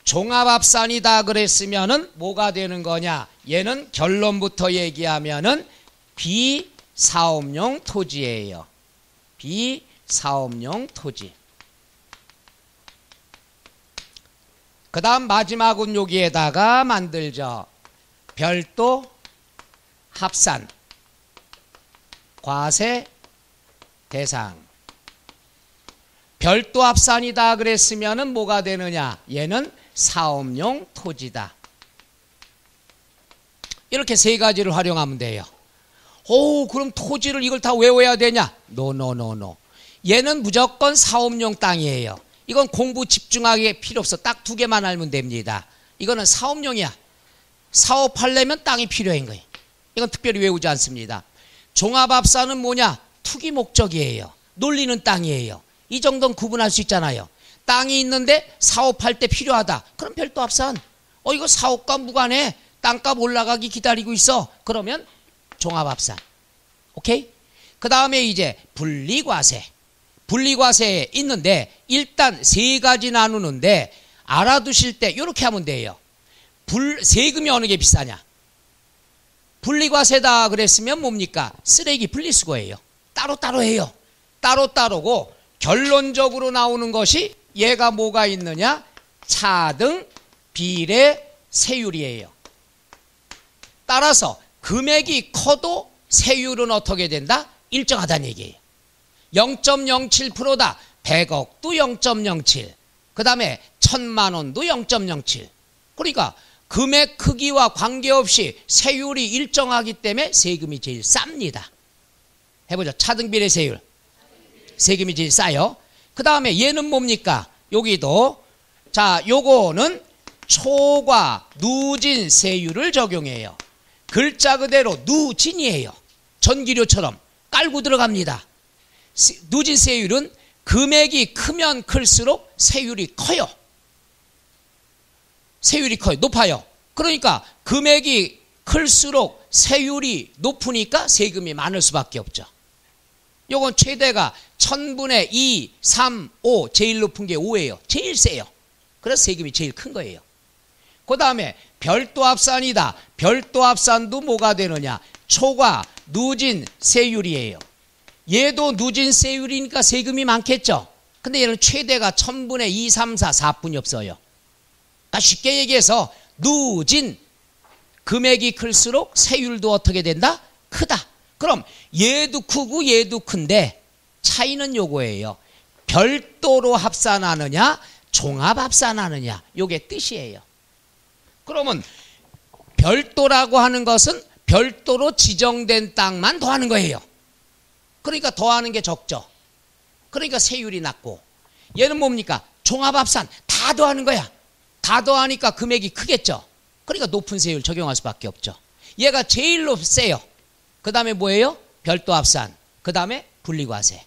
종합합산이다 그랬으면은 뭐가 되는 거냐? 얘는 결론부터 얘기하면은 비사업용 토지예요. 비사업용 토지. 그 다음 마지막은 여기에다가 만들죠. 별도 합산 과세 대상. 별도 합산이다 그랬으면은 뭐가 되느냐? 얘는 사업용 토지다. 이렇게 세 가지를 활용하면 돼요. 오, 그럼 토지를 이걸 다 외워야 되냐? 노노노노. 얘는 무조건 사업용 땅이에요. 이건 공부 집중하기 필요 없어. 딱 두 개만 알면 됩니다. 이거는 사업용이야. 사업하려면 땅이 필요한 거예요. 이건 특별히 외우지 않습니다. 종합합산은 뭐냐? 투기 목적이에요. 놀리는 땅이에요. 이 정도는 구분할 수 있잖아요. 땅이 있는데 사업할 때 필요하다. 그럼 별도 합산. 이거 사업과 무관해. 땅값 올라가기 기다리고 있어. 그러면 종합합산. 오케이? 그 다음에 이제 분리과세. 분리과세에 있는데 일단 세 가지 나누는데 알아두실 때 이렇게 하면 돼요. 세금이 어느 게 비싸냐? 분리과세다 그랬으면 뭡니까? 쓰레기 분리수거예요. 따로따로 해요. 따로따로고 결론적으로 나오는 것이 얘가 뭐가 있느냐? 차등, 비례, 세율이에요. 따라서 금액이 커도 세율은 어떻게 된다? 일정하다는 얘기예요. 0.07%다. 100억도 0.07. 그 다음에 1000만 원도 0.07. 그러니까 금액 크기와 관계없이 세율이 일정하기 때문에 세금이 제일 쌉니다. 해보죠. 차등비례 세율. 세금이 제일 싸요. 그 다음에 얘는 뭡니까? 여기도 자, 요거는 초과 누진 세율을 적용해요. 글자 그대로 누진이에요. 전기료처럼 깔고 들어갑니다. 누진 세율은 금액이 크면 클수록 세율이 커요. 세율이 커요. 높아요. 그러니까 금액이 클수록 세율이 높으니까 세금이 많을 수밖에 없죠. 요건 최대가 1000분의 2, 3, 5. 제일 높은 게 5예요. 제일 세요. 그래서 세금이 제일 큰 거예요. 그 다음에 별도 합산이다. 별도 합산도 뭐가 되느냐? 초과 누진 세율이에요. 얘도 누진 세율이니까 세금이 많겠죠. 근데 얘는 최대가 1000분의 2, 3, 4, 4분이 없어요. 그러니까 쉽게 얘기해서 누진 금액이 클수록 세율도 어떻게 된다? 크다. 그럼 얘도 크고 얘도 큰데 차이는 요거예요. 별도로 합산하느냐 종합 합산하느냐 요게 뜻이에요. 그러면 별도라고 하는 것은 별도로 지정된 땅만 더하는 거예요. 그러니까 더하는 게 적죠. 그러니까 세율이 낮고, 얘는 뭡니까? 종합합산 다 더하는 거야. 다 더하니까 금액이 크겠죠. 그러니까 높은 세율 적용할 수밖에 없죠. 얘가 제일 세요. 그 다음에 뭐예요? 별도 합산. 그 다음에 분리과세.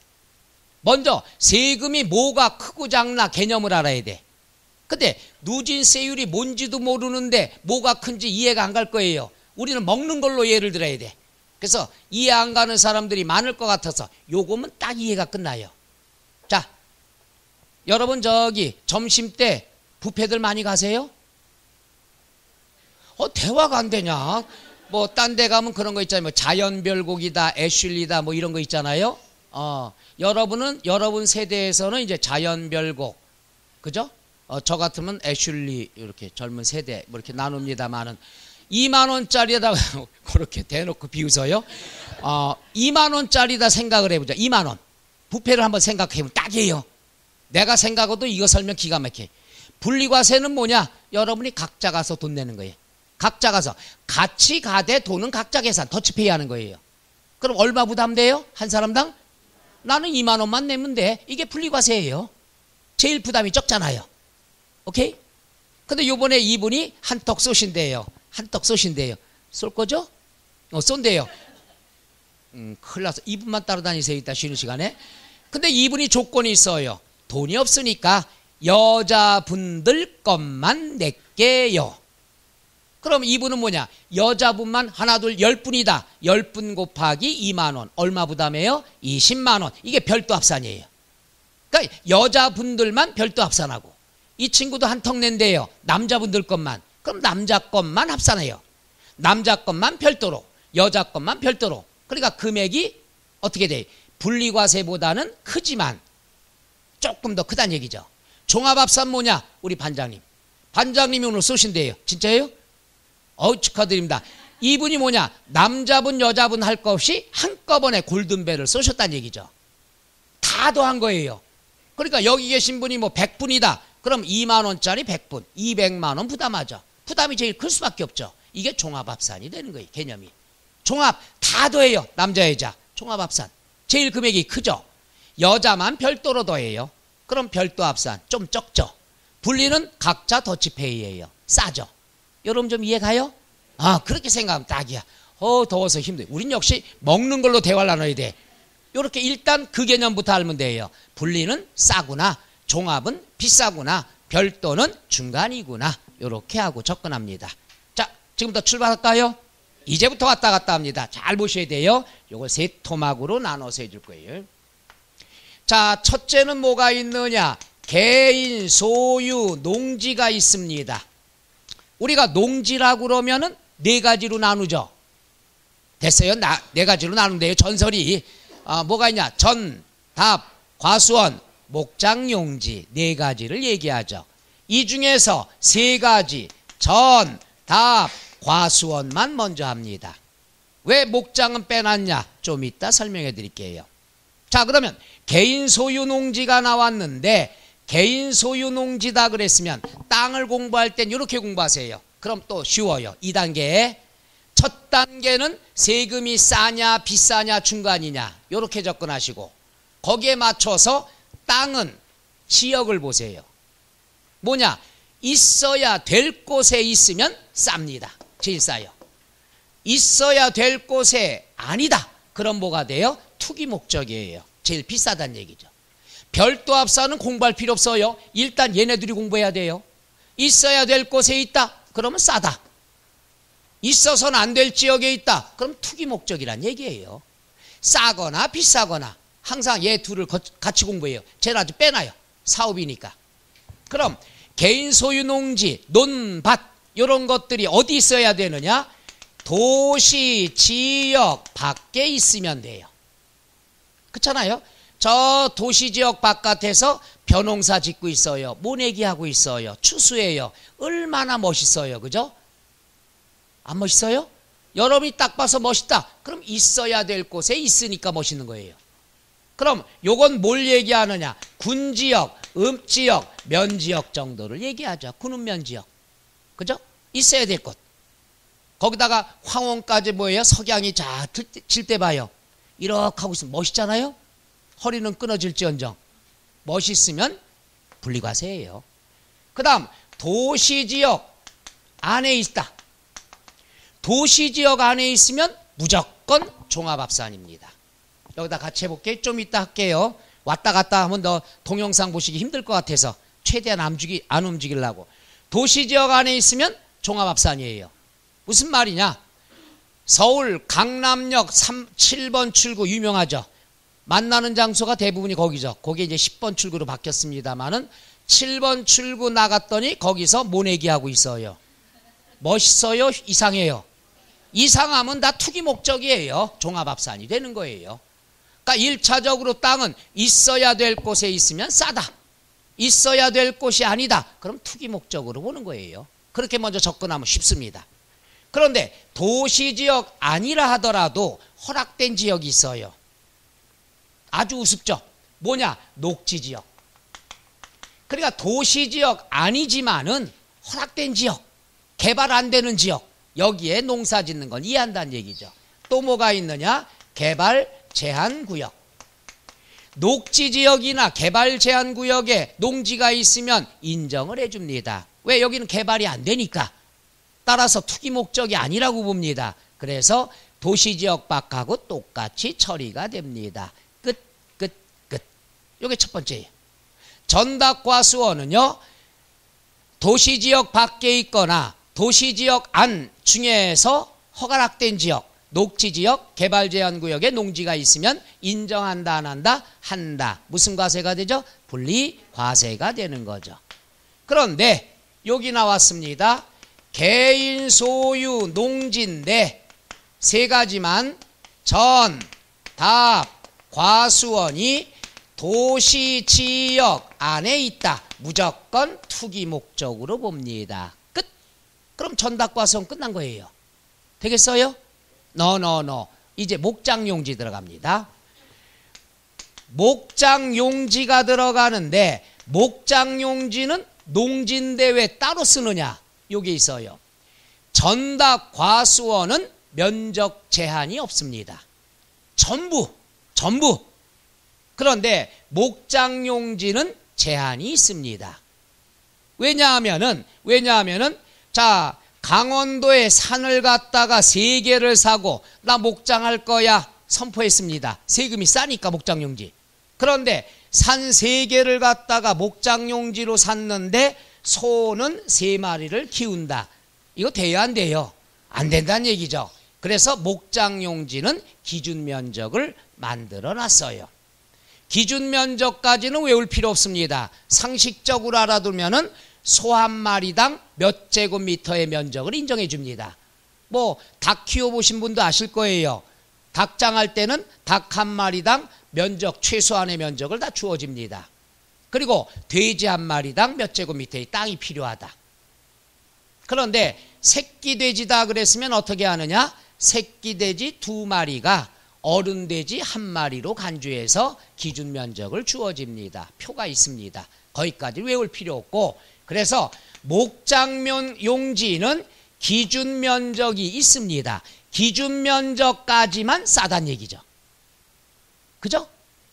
먼저 세금이 뭐가 크고 작나 개념을 알아야 돼. 근데 누진세율이 뭔지도 모르는데 뭐가 큰지 이해가 안 갈 거예요. 우리는 먹는 걸로 예를 들어야 돼. 그래서 이해 안 가는 사람들이 많을 것 같아서 요거면 딱 이해가 끝나요. 자, 여러분 저기 점심 때 뷔페들 많이 가세요? 대화가 안 되냐? 뭐 딴 데 가면 그런 거 있잖아요. 뭐 자연별곡이다, 애슐리다 뭐 이런 거 있잖아요. 여러분은 여러분 세대에서는 이제 자연별곡, 그죠? 저 같으면 애슐리 이렇게 젊은 세대 뭐 이렇게 나눕니다만은 2만 원짜리에다가 그렇게 대놓고 비웃어요. 2만 원짜리다 생각을 해보자. 2만 원. 뷔페를 한번 생각해보면 딱이에요. 내가 생각해도 이거 설명 기가 막혀. 분리과세는 뭐냐? 여러분이 각자 가서 돈 내는 거예요. 각자 가서 같이 가되 돈은 각자 계산 더치페이 하는 거예요. 그럼 얼마 부담돼요? 한 사람당? 나는 2만 원만 내면 돼. 이게 분리과세예요. 제일 부담이 적잖아요. 오케이? 근데 요번에 이분이 한턱 쏘신대요. 한턱 쏘신대요. 쏠 거죠? 쏜대요. 큰일 났어. 이분만 따라다니세요. 이따 쉬는 시간에. 근데 이분이 조건이 있어요. 돈이 없으니까 여자분들 것만 낼게요. 그럼 이분은 뭐냐? 여자분만 하나 둘 10분이다. 10분 곱하기 2만 원. 얼마 부담해요? 20만 원. 이게 별도 합산이에요. 그러니까 여자분들만 별도 합산하고 이 친구도 한턱 낸대요. 남자분들 것만. 그럼 남자 것만 합산해요. 남자 것만 별도로, 여자 것만 별도로. 그러니까 금액이 어떻게 돼? 분리과세보다는 크지만 조금 더 크다는 얘기죠. 종합합산 뭐냐? 우리 반장님. 반장님이 오늘 쏘신대요. 진짜예요? 축하드립니다. 이분이 뭐냐? 남자분 여자분 할 거 없이 한꺼번에 골든벨을 쏘셨다는 얘기죠. 다 더한 거예요. 그러니까 여기 계신 분이 뭐 100분이다. 그럼 2만 원짜리 100분, 200만 원 부담하죠. 부담이 제일 클 수밖에 없죠. 이게 종합합산이 되는 거예요. 개념이. 종합 다 더해요. 남자 여자 종합합산. 제일 금액이 크죠. 여자만 별도로 더해요. 그럼 별도 합산 좀 적죠. 분리는 각자 더치페이예요. 싸죠. 여러분 좀 이해가요? 그렇게 생각하면 딱이야. 더워서 힘들어. 우린 역시 먹는 걸로 대화를 나눠야 돼. 이렇게 일단 그 개념부터 알면 돼요. 분리는 싸구나. 종합은 비싸구나. 별도는 중간이구나. 이렇게 하고 접근합니다. 자, 지금부터 출발할까요? 이제부터 왔다 갔다 합니다. 잘 보셔야 돼요. 이걸 세 토막으로 나눠서 해줄 거예요. 자, 첫째는 뭐가 있느냐? 개인 소유 농지가 있습니다. 우리가 농지라고 그러면은 네 가지로 나누죠. 됐어요? 네 가지로 나눈대요. 전설이. 뭐가 있냐? 전, 답, 과수원, 목장용지 네 가지를 얘기하죠. 이 중에서 세 가지 전, 답, 과수원만 먼저 합니다. 왜 목장은 빼놨냐? 좀 이따 설명해 드릴게요. 자, 그러면 개인 소유 농지가 나왔는데 개인 소유 농지다 그랬으면 땅을 공부할 땐 이렇게 공부하세요. 그럼 또 쉬워요. 2단계. 첫 단계는 세금이 싸냐 비싸냐 중간이냐 이렇게 접근하시고 거기에 맞춰서 땅은 지역을 보세요. 뭐냐? 있어야 될 곳에 있으면 쌉니다. 제일 싸요. 있어야 될 곳에 아니다. 그럼 뭐가 돼요? 투기 목적이에요. 제일 비싸다는 얘기죠. 별도 합산은 공부할 필요 없어요. 일단 얘네들이 공부해야 돼요. 있어야 될 곳에 있다. 그러면 싸다. 있어서는 안 될 지역에 있다. 그럼 투기 목적이란 얘기예요. 싸거나 비싸거나 항상 얘 둘을 같이 공부해요. 쟤는 아주 빼놔요. 사업이니까. 그럼 개인 소유 농지, 논밭 이런 것들이 어디 있어야 되느냐? 도시, 지역 밖에 있으면 돼요. 그렇잖아요. 저 도시지역 바깥에서 벼농사 짓고 있어요. 모내기 하고 있어요. 추수해요. 얼마나 멋있어요. 그죠? 안 멋있어요? 여러분이 딱 봐서 멋있다. 그럼 있어야 될 곳에 있으니까 멋있는 거예요. 그럼 요건 뭘 얘기하느냐? 군지역, 읍지역, 면지역 정도를 얘기하죠. 군은 면지역. 그죠? 있어야 될 곳. 거기다가 황혼까지 뭐예요? 석양이 자 칠 때 봐요. 이렇게 하고 있으면 멋있잖아요? 허리는 끊어질지언정. 멋있으면 분리과세예요. 그 다음 도시지역 안에 있다. 도시지역 안에 있으면 무조건 종합합산입니다. 여기다 같이 해볼게요. 좀 이따 할게요. 왔다 갔다 하면 더 동영상 보시기 힘들 것 같아서 최대한 안 움직이려고. 도시지역 안에 있으면 종합합산이에요. 무슨 말이냐? 서울 강남역 7번 출구 유명하죠. 만나는 장소가 대부분이 거기죠. 거기 이제 10번 출구로 바뀌었습니다만은 7번 출구 나갔더니 거기서 모내기 하고 있어요. 멋있어요? 이상해요? 이상하면 다 투기 목적이에요. 종합합산이 되는 거예요. 그러니까 1차적으로 땅은 있어야 될 곳에 있으면 싸다. 있어야 될 곳이 아니다. 그럼 투기 목적으로 보는 거예요. 그렇게 먼저 접근하면 쉽습니다. 그런데 도시지역 아니라 하더라도 허락된 지역이 있어요. 아주 우습죠. 뭐냐? 녹지지역. 그러니까 도시지역 아니지만은 허락된 지역, 개발 안 되는 지역, 여기에 농사 짓는 건 이해한다는 얘기죠. 또 뭐가 있느냐? 개발 제한 구역. 녹지 지역이나 개발 제한 구역에 농지가 있으면 인정을 해줍니다. 왜? 여기는 개발이 안 되니까. 따라서 투기 목적이 아니라고 봅니다. 그래서 도시지역 밖하고 똑같이 처리가 됩니다. 끝. 이게 첫 번째예요. 전답과수원은요, 도시지역 밖에 있거나 도시지역 안 중에서 허가락된 지역, 녹지지역, 개발제한구역에 농지가 있으면 인정한다 안 한다? 한다. 무슨 과세가 되죠? 분리과세가 되는 거죠. 그런데 여기 나왔습니다. 개인 소유 농지인데 세 가지만 전, 답, 과수원이 도시지역 안에 있다. 무조건 투기 목적으로 봅니다. 끝. 그럼 전답과수원 끝난 거예요. 되겠어요? 노. 이제 목장용지 들어갑니다. 목장용지가 들어가는데 목장용지는 농지인데 왜 따로 쓰느냐? 여기 있어요. 전답과수원은 면적 제한이 없습니다. 전부. 그런데 목장용지는 제한이 있습니다. 왜냐하면은 자, 강원도에 산을 갖다가 3개를 사고 나 목장할 거야 선포했습니다. 세금이 싸니까 목장용지. 그런데 산 3개를 갖다가 목장용지로 샀는데 소는 3마리를 키운다. 이거 돼요 안 돼요? 안 된다는 얘기죠. 그래서 목장용지는 기준면적을 만들어 놨어요. 기준면적까지는 외울 필요 없습니다. 상식적으로 알아두면은 소 한 마리당 몇 제곱미터의 면적을 인정해 줍니다. 뭐 닭 키워보신 분도 아실 거예요. 닭장할 때는 닭 한 마리당 면적, 최소한의 면적을 다 주어집니다. 그리고 돼지 한 마리당 몇 제곱미터의 땅이 필요하다. 그런데 새끼 돼지다 그랬으면 어떻게 하느냐? 새끼 돼지 2마리가 어른 돼지 1마리로 간주해서 기준 면적을 주어집니다. 표가 있습니다. 거기까지 외울 필요 없고, 그래서 목장면 용지는 기준 면적이 있습니다. 기준 면적까지만 싸단 얘기죠. 그죠?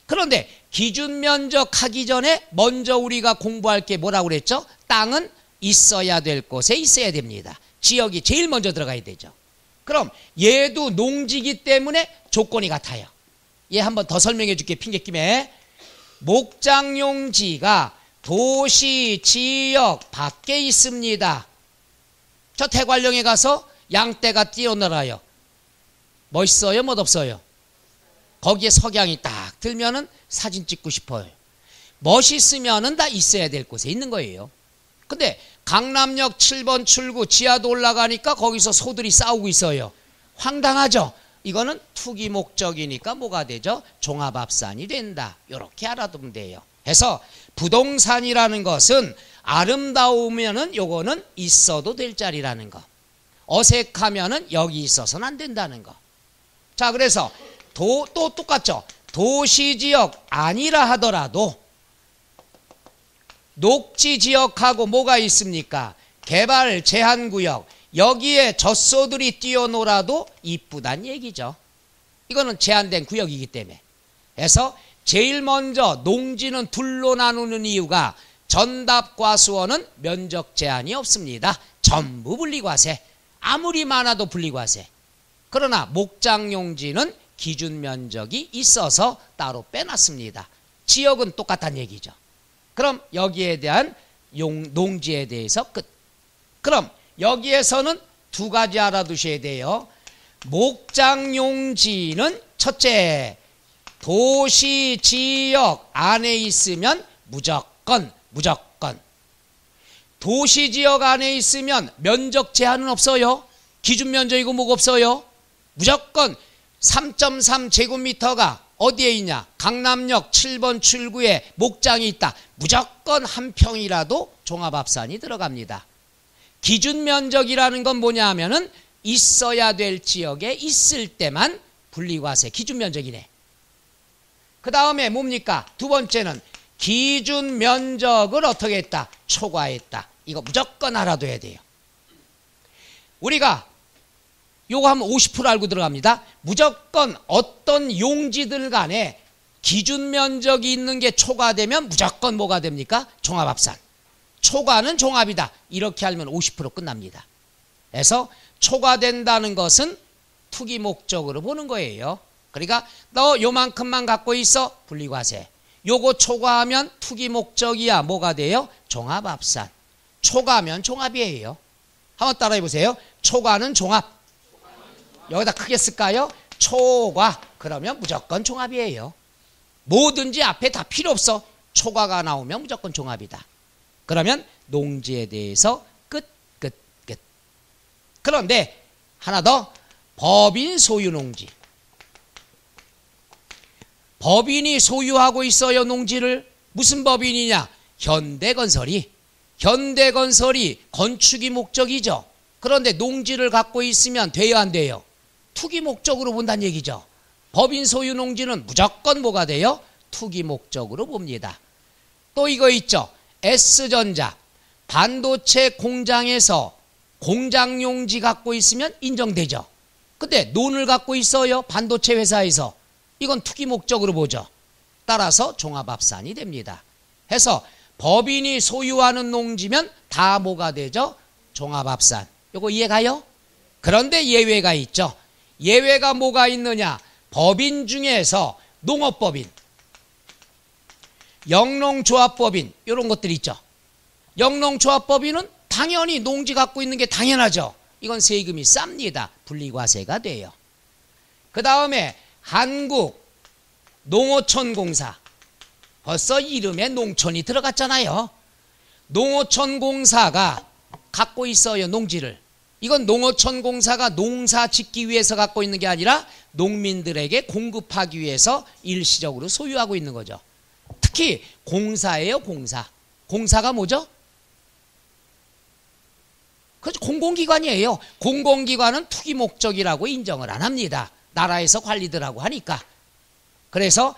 그런데 기준 면적 하기 전에 먼저 우리가 공부할 게 뭐라고 그랬죠? 땅은 있어야 될 곳에 있어야 됩니다. 지역이 제일 먼저 들어가야 되죠. 그럼 얘도 농지기 때문에 조건이 같아요. 얘 한번 더 설명해 줄게. 핑계김에. 목장용지가 도시 지역 밖에 있습니다. 저 대관령에 가서 양떼가 뛰어놀아요. 멋있어요? 멋없어요? 거기에 석양이 딱 들면은 사진 찍고 싶어요. 멋있으면은 다 있어야 될 곳에 있는 거예요. 근데 강남역 7번 출구 지하도 올라가니까 거기서 소들이 싸우고 있어요. 황당하죠? 이거는 투기 목적이니까 뭐가 되죠? 종합합산이 된다. 이렇게 알아두면 돼요. 해서 부동산이라는 것은 아름다우면은 요거는 있어도 될 자리라는 거. 어색하면은 여기 있어서는 안 된다는 거. 자, 그래서 또 똑같죠. 도시지역 아니라 하더라도 녹지지역하고 뭐가 있습니까? 개발 제한구역. 여기에 젖소들이 뛰어놀아도 이쁘단 얘기죠. 이거는 제한된 구역이기 때문에. 그래서 제일 먼저 농지는 둘로 나누는 이유가 전답과수원은 면적 제한이 없습니다. 전부 분리과세. 아무리 많아도 분리과세. 그러나 목장용지는 기준 면적이 있어서 따로 빼놨습니다. 지역은 똑같다는 얘기죠. 그럼 여기에 대한 농지에 대해서 끝. 그럼 여기에서는 2가지 알아두셔야 돼요. 목장용지는 첫째, 도시지역 안에 있으면 무조건. 도시지역 안에 있으면 면적 제한은 없어요. 기준 면적이고 뭐가 없어요. 무조건 3.3 제곱미터가 어디에 있냐? 강남역 7번 출구에 목장이 있다. 무조건 한 평이라도 종합합산이 들어갑니다. 기준 면적이라는 건 뭐냐 하면은 있어야 될 지역에 있을 때만 분리과세 기준 면적이네. 그 다음에 뭡니까? 2번째는 기준 면적을 어떻게 했다? 초과했다. 이거 무조건 알아둬야 돼요. 우리가 요거 하면 50% 알고 들어갑니다. 무조건 어떤 용지들 간에 기준 면적이 있는 게 초과되면 무조건 뭐가 됩니까? 종합합산. 초과는 종합이다. 이렇게 알면 50% 끝납니다. 그래서 초과된다는 것은 투기 목적으로 보는 거예요. 그러니까 너 요만큼만 갖고 있어. 분리과세. 요거 초과하면 투기 목적이야. 뭐가 돼요? 종합합산. 초과하면 종합이에요. 한번 따라해 보세요. 초과는 종합. 여기다 크게 쓸까요? 초과. 그러면 무조건 종합이에요. 뭐든지 앞에 다 필요 없어. 초과가 나오면 무조건 종합이다. 그러면 농지에 대해서 끝. 그런데 하나 더. 법인 소유 농지. 법인이 소유하고 있어요. 농지를. 무슨 법인이냐? 현대건설이 건축이 목적이죠. 그런데 농지를 갖고 있으면 돼요, 안 돼요? 투기 목적으로 본다는 얘기죠. 법인 소유 농지는 무조건 뭐가 돼요? 투기 목적으로 봅니다. 또 이거 있죠. S전자 반도체 공장에서 공장 용지 갖고 있으면 인정되죠. 근데 논을 갖고 있어요. 반도체 회사에서. 이건 투기 목적으로 보죠. 따라서 종합합산이 됩니다. 해서 법인이 소유하는 농지면 다 뭐가 되죠? 종합합산. 요거 이해가요? 그런데 예외가 있죠. 예외가 뭐가 있느냐? 법인 중에서 농업법인, 영농조합법인 이런 것들이 있죠. 영농조합법인은 당연히 농지 갖고 있는 게 당연하죠. 이건 세금이 쌉니다. 분리과세가 돼요. 그 다음에 한국농어촌공사. 벌써 이름에 농촌이 들어갔잖아요. 농어촌공사가 갖고 있어요. 농지를. 이건 농어촌공사가 농사 짓기 위해서 갖고 있는 게 아니라 농민들에게 공급하기 위해서 일시적으로 소유하고 있는 거죠. 특히 공사예요. 공사. 공사가 뭐죠? 그렇죠. 공공기관이에요. 공공기관은 투기 목적이라고 인정을 안 합니다. 나라에서 관리들하고 하니까. 그래서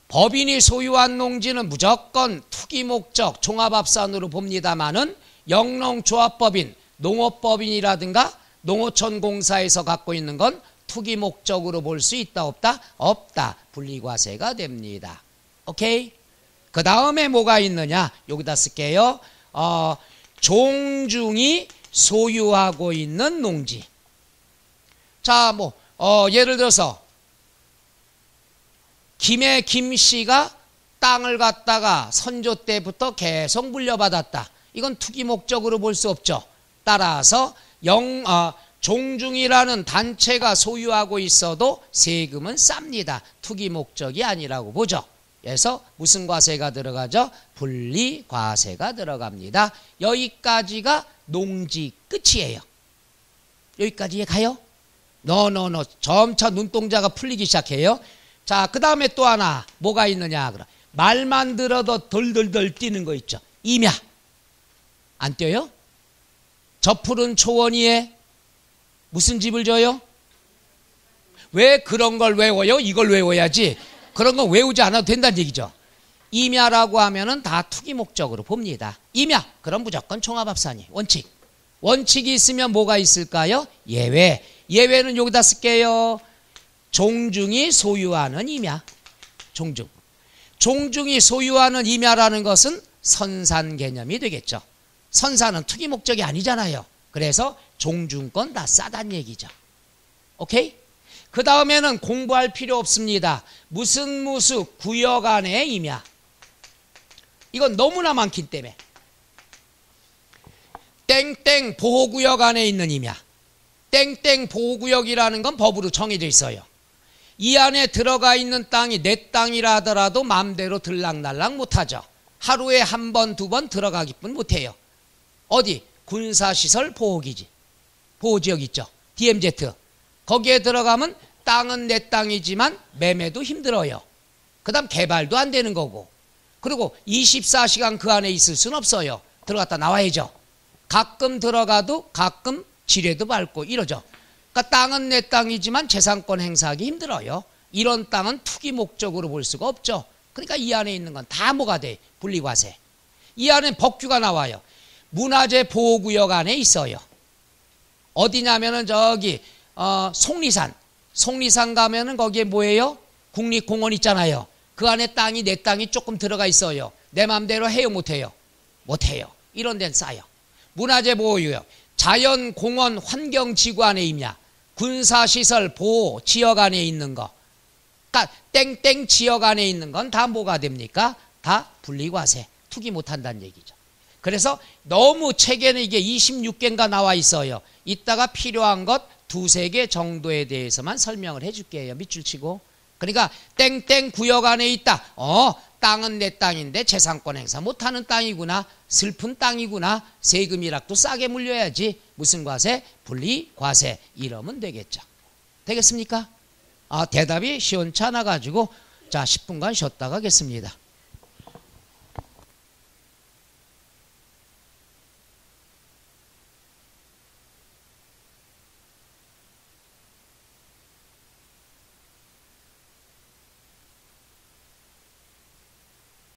법인이 소유한 농지는 무조건 투기 목적 종합합산으로 봅니다만은 영농조합법인, 농업법인이라든가 농어촌공사에서 갖고 있는 건 투기 목적으로 볼 수 있다 없다? 없다. 분리과세가 됩니다. 오케이? 그 다음에 뭐가 있느냐? 여기다 쓸게요. 종중이 소유하고 있는 농지. 자, 예를 들어서 김 씨가 땅을 갖다가 선조 때부터 계속 물려받았다. 이건 투기 목적으로 볼 수 없죠. 따라서 종중이라는 단체가 소유하고 있어도 세금은 쌉니다. 투기 목적이 아니라고 보죠. 그래서 무슨 과세가 들어가죠? 분리과세가 들어갑니다. 여기까지가 농지 끝이에요. 여기까지 가요? 노. 점차 눈동자가 풀리기 시작해요. 자, 그 다음에 또 하나 뭐가 있느냐? 그럼 말만 들어도 덜덜덜 뛰는 거 있죠. 임야. 안 뛰어요? 저 푸른 초원 위에 무슨 집을 져요? 왜 그런 걸 외워요? 이걸 외워야지. 그런 거 외우지 않아도 된다는 얘기죠. 임야라고 하면은 다 투기 목적으로 봅니다. 임야. 그럼 무조건 종합합산이 원칙. 원칙이 있으면 뭐가 있을까요? 예외. 예외는 여기다 쓸게요. 종중이 소유하는 임야. 종중. 종중이 소유하는 임야라는 것은 선산 개념이 되겠죠. 선산은 투기 목적이 아니잖아요. 그래서 종중권 다 싸단 얘기죠. 오케이? 그 다음에는 공부할 필요 없습니다. 무슨 구역 안의 임야. 이건 너무나 많기 때문에. 땡땡 보호구역 안에 있는 임야. 땡땡 보호구역이라는 건 법으로 정해져 있어요. 이 안에 들어가 있는 땅이 내 땅이라 하더라도 마음대로 들락날락 못하죠. 하루에 한 번, 두 번 들어가기뿐 못해요. 어디? 군사시설 보호기지. 보호지역 있죠. DMZ. 거기에 들어가면 땅은 내 땅이지만 매매도 힘들어요. 그 다음 개발도 안 되는 거고. 그리고 24시간 그 안에 있을 수는 없어요. 들어갔다 나와야죠. 가끔 들어가도 가끔 지뢰도 밟고 이러죠. 그러니까 땅은 내 땅이지만 재산권 행사하기 힘들어요. 이런 땅은 투기 목적으로 볼 수가 없죠. 그러니까 이 안에 있는 건 다 뭐가 돼? 분리과세. 이 안에 법규가 나와요. 문화재 보호구역 안에 있어요. 어디냐면은 저기 속리산 가면은 거기에 뭐예요? 국립공원 있잖아요. 그 안에 땅이 내 땅이 조금 들어가 있어요. 내 맘대로 해요, 못해요? 못해요. 이런 데는 싸요. 문화재 보호구역, 자연공원 환경지구 안에 있냐, 군사시설 보호 지역 안에 있는 거, 그러니까 땡땡 지역 안에 있는 건 다 뭐가 됩니까? 다 분리과세, 투기 못한다는 얘기죠. 그래서 너무 책에는 이게 26개인가 나와 있어요. 이따가 필요한 것 두세 개 정도에 대해서만 설명을 해줄게요. 밑줄 치고. 그러니까 땡땡 구역 안에 있다. 땅은 내 땅인데 재산권 행사 못하는 땅이구나. 슬픈 땅이구나. 세금이라도 싸게 물려야지. 무슨 과세? 분리과세. 이러면 되겠죠. 되겠습니까? 대답이 시원찮아 가지고 자 10분간 쉬었다 가겠습니다.